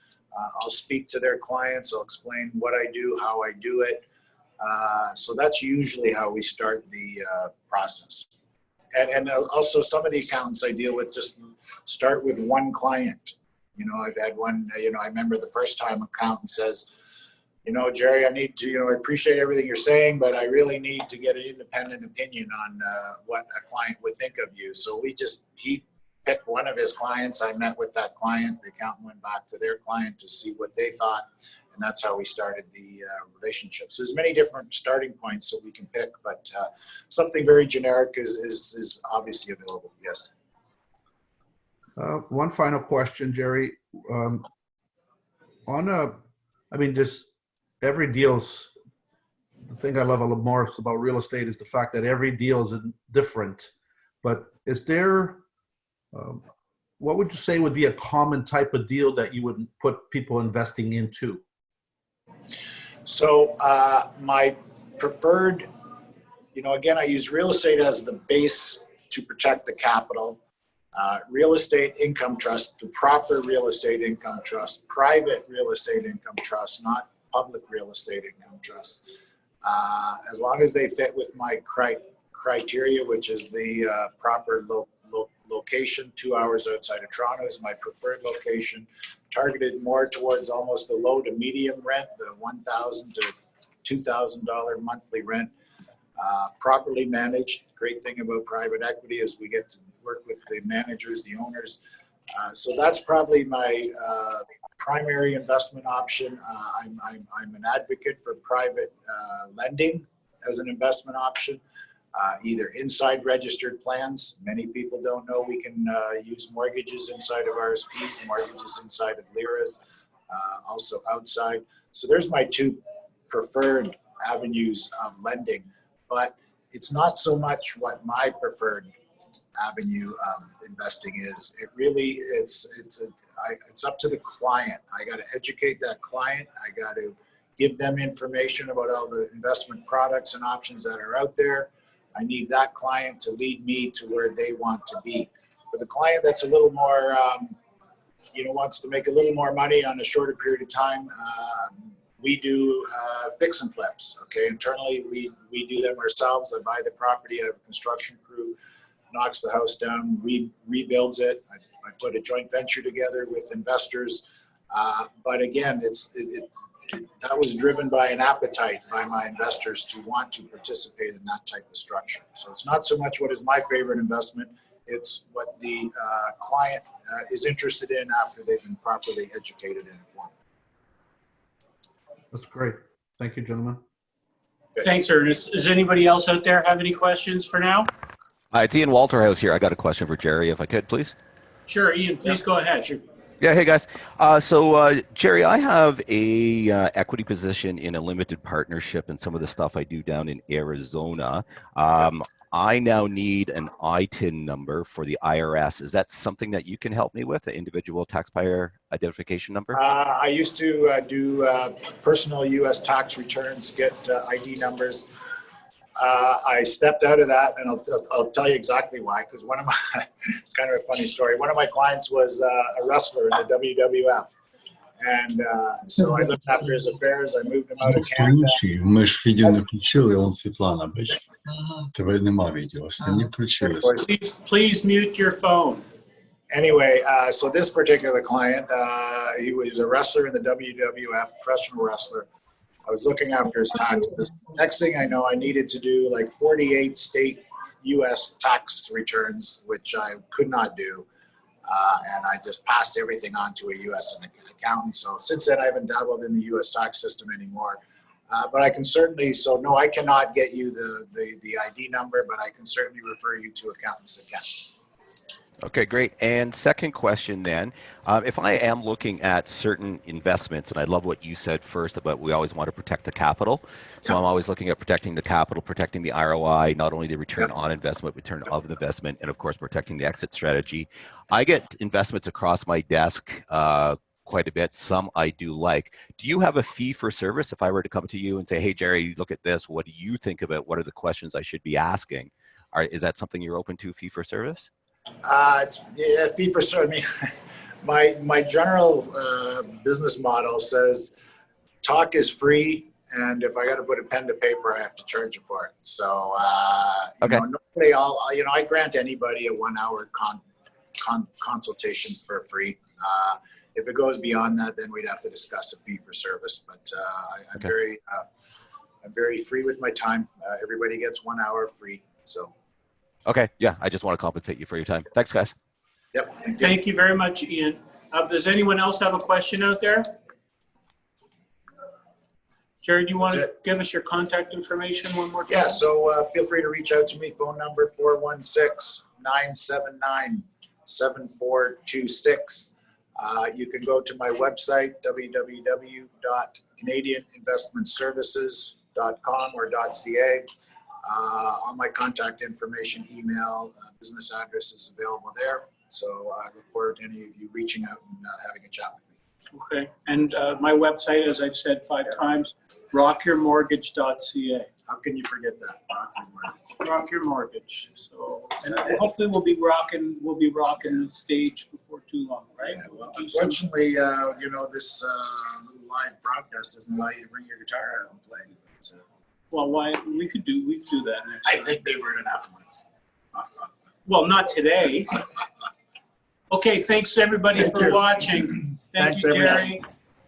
I'll speak to their clients. I'll explain what I do, how I do it. So that's usually how we start the process. And also some of the accountants I deal with just start with one client. I've had one, I remember the first time accountant says, Gerry, I need to, I appreciate everything you're saying, but I really need to get an independent opinion on what a client would think of you. So he picked one of his clients. I met with that client. The accountant went back to their client to see what they thought. And that's how we started the relationship. So there's many different starting points that we can pick, but something very generic is obviously available, yes. One final question, Gerry. Just every deal's, the thing I love a little more about real estate is the fact that every deal is different. But is there, what would you say would be a common type of deal that you would put people investing into? So my preferred, again, I use real estate as the base to protect the capital. Real estate income trust, the proper real estate income trust, private real estate income trust, not public real estate income trust. As long as they fit with my criteria, which is the proper location. 2 hours outside of Toronto is my preferred location, targeted more towards almost the low to medium rent, the $1,000 to $2,000 monthly rent. Properly managed. Great thing about private equity is we get to work with the managers, the owners. So that's probably my primary investment option. I'm an advocate for private lending as an investment option. Either inside registered plans. Many people don't know we can use mortgages inside of RSPs, mortgages inside of LIRAs, also outside. So there's my two preferred avenues of lending, but it's not so much what my preferred avenue of investing is. It really, it's up to the client. I got to educate that client. I got to give them information about all the investment products and options that are out there. I need that client to lead me to where they want to be. For the client that's a little more, wants to make a little more money on a shorter period of time, we do fix and flips. Okay, internally we do them ourselves. I buy the property, I have a construction crew, knocks the house down, rebuilds it. I put a joint venture together with investors. But again, that was driven by an appetite by my investors to want to participate in that type of structure. So it's not so much what is my favorite investment, it's what the client is interested in after they've been properly educated and informed. That's great. Thank you, gentlemen. Thanks, Ernest. Does anybody else out there have any questions for now? It's Ian Walterhouse here. I got a question for Gerry, if I could, please. Sure, Ian, please go ahead. Sure. Yeah, hey guys. Gerry, I have a equity position in a limited partnership and some of the stuff I do down in Arizona. I now need an ITIN number for the IRS. Is that something that you can help me with, the individual taxpayer identification number? I used to do personal U.S. tax returns, get ID numbers. I stepped out of that, and I'll tell you exactly why, because one of my, kind of a funny story, one of my clients was a wrestler in the WWF. And so I looked after his affairs. I moved him out of Canada. Ми ж відео не включили, он Світлана пише. Тебе нема відео, з тим не включилися. Please mute your phone. Anyway, so this particular client, he was a wrestler in the WWF, professional wrestler. I was looking after his taxes. Next thing I know, I needed to do like 48 state U.S. tax returns, which I could not do. And I just passed everything on to a U.S. accountant. So since then, I haven't dabbled in the U.S. tax system anymore. But I can certainly, so no, I cannot get you the ID number, but I can certainly refer you to accountants that can. Okay, great. And second question then, if I am looking at certain investments, and I love what you said first about we always want to protect the capital. So I'm always looking at protecting the capital, protecting the ROI, not only the return on investment, return of the investment, and of course, protecting the exit strategy. I get investments across my desk quite a bit. Some I do like. Do you have a fee for service? If I were to come to you and say, hey, Gerry, look at this. What do you think about? What are the questions I should be asking? Is that something you're open to, fee for service? Yeah, fee for service. I mean, my general business model says talk is free, and if I got to put a pen to paper, I have to charge you for it. So, okay. Normally I grant anybody a 1 hour consultation for free. If it goes beyond that, then we'd have to discuss a fee for service. But I'm very free with my time. Everybody gets 1 hour free. So. Okay, yeah, I just want to compensate you for your time. Thanks, guys. Yep. Thank you very much, Ian. Does anyone else have a question out there? Gerry, do you want to give us your contact information one more time? Yeah, so feel free to reach out to me. Phone number 416-979-7426. You can go to my website, www.canadianinvestmentservices.com or .ca. All my contact information, email, business address is available there. So I look forward to any of you reaching out and having a chat with me. Okay. And my website, as I've said 5 times, RockYourMortgage.Ca. How can you forget that? Rock Your Mortgage. So, and hopefully we'll be rocking the stage before too long, right? Yeah, well, unfortunately, this little live broadcast doesn't allow you to bring your guitar out and play. Well, why, we could do that next I time. think they were enough ones. Well, not today. Okay, thanks everybody Thank for you. watching. Thank Thanks, you, everybody. Gerry.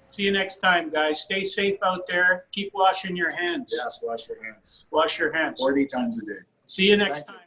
See you next time, guys. Stay safe out there. Keep washing your hands. Yes, wash your hands Wash your hands. 40 times a day. See you next Thank you. time.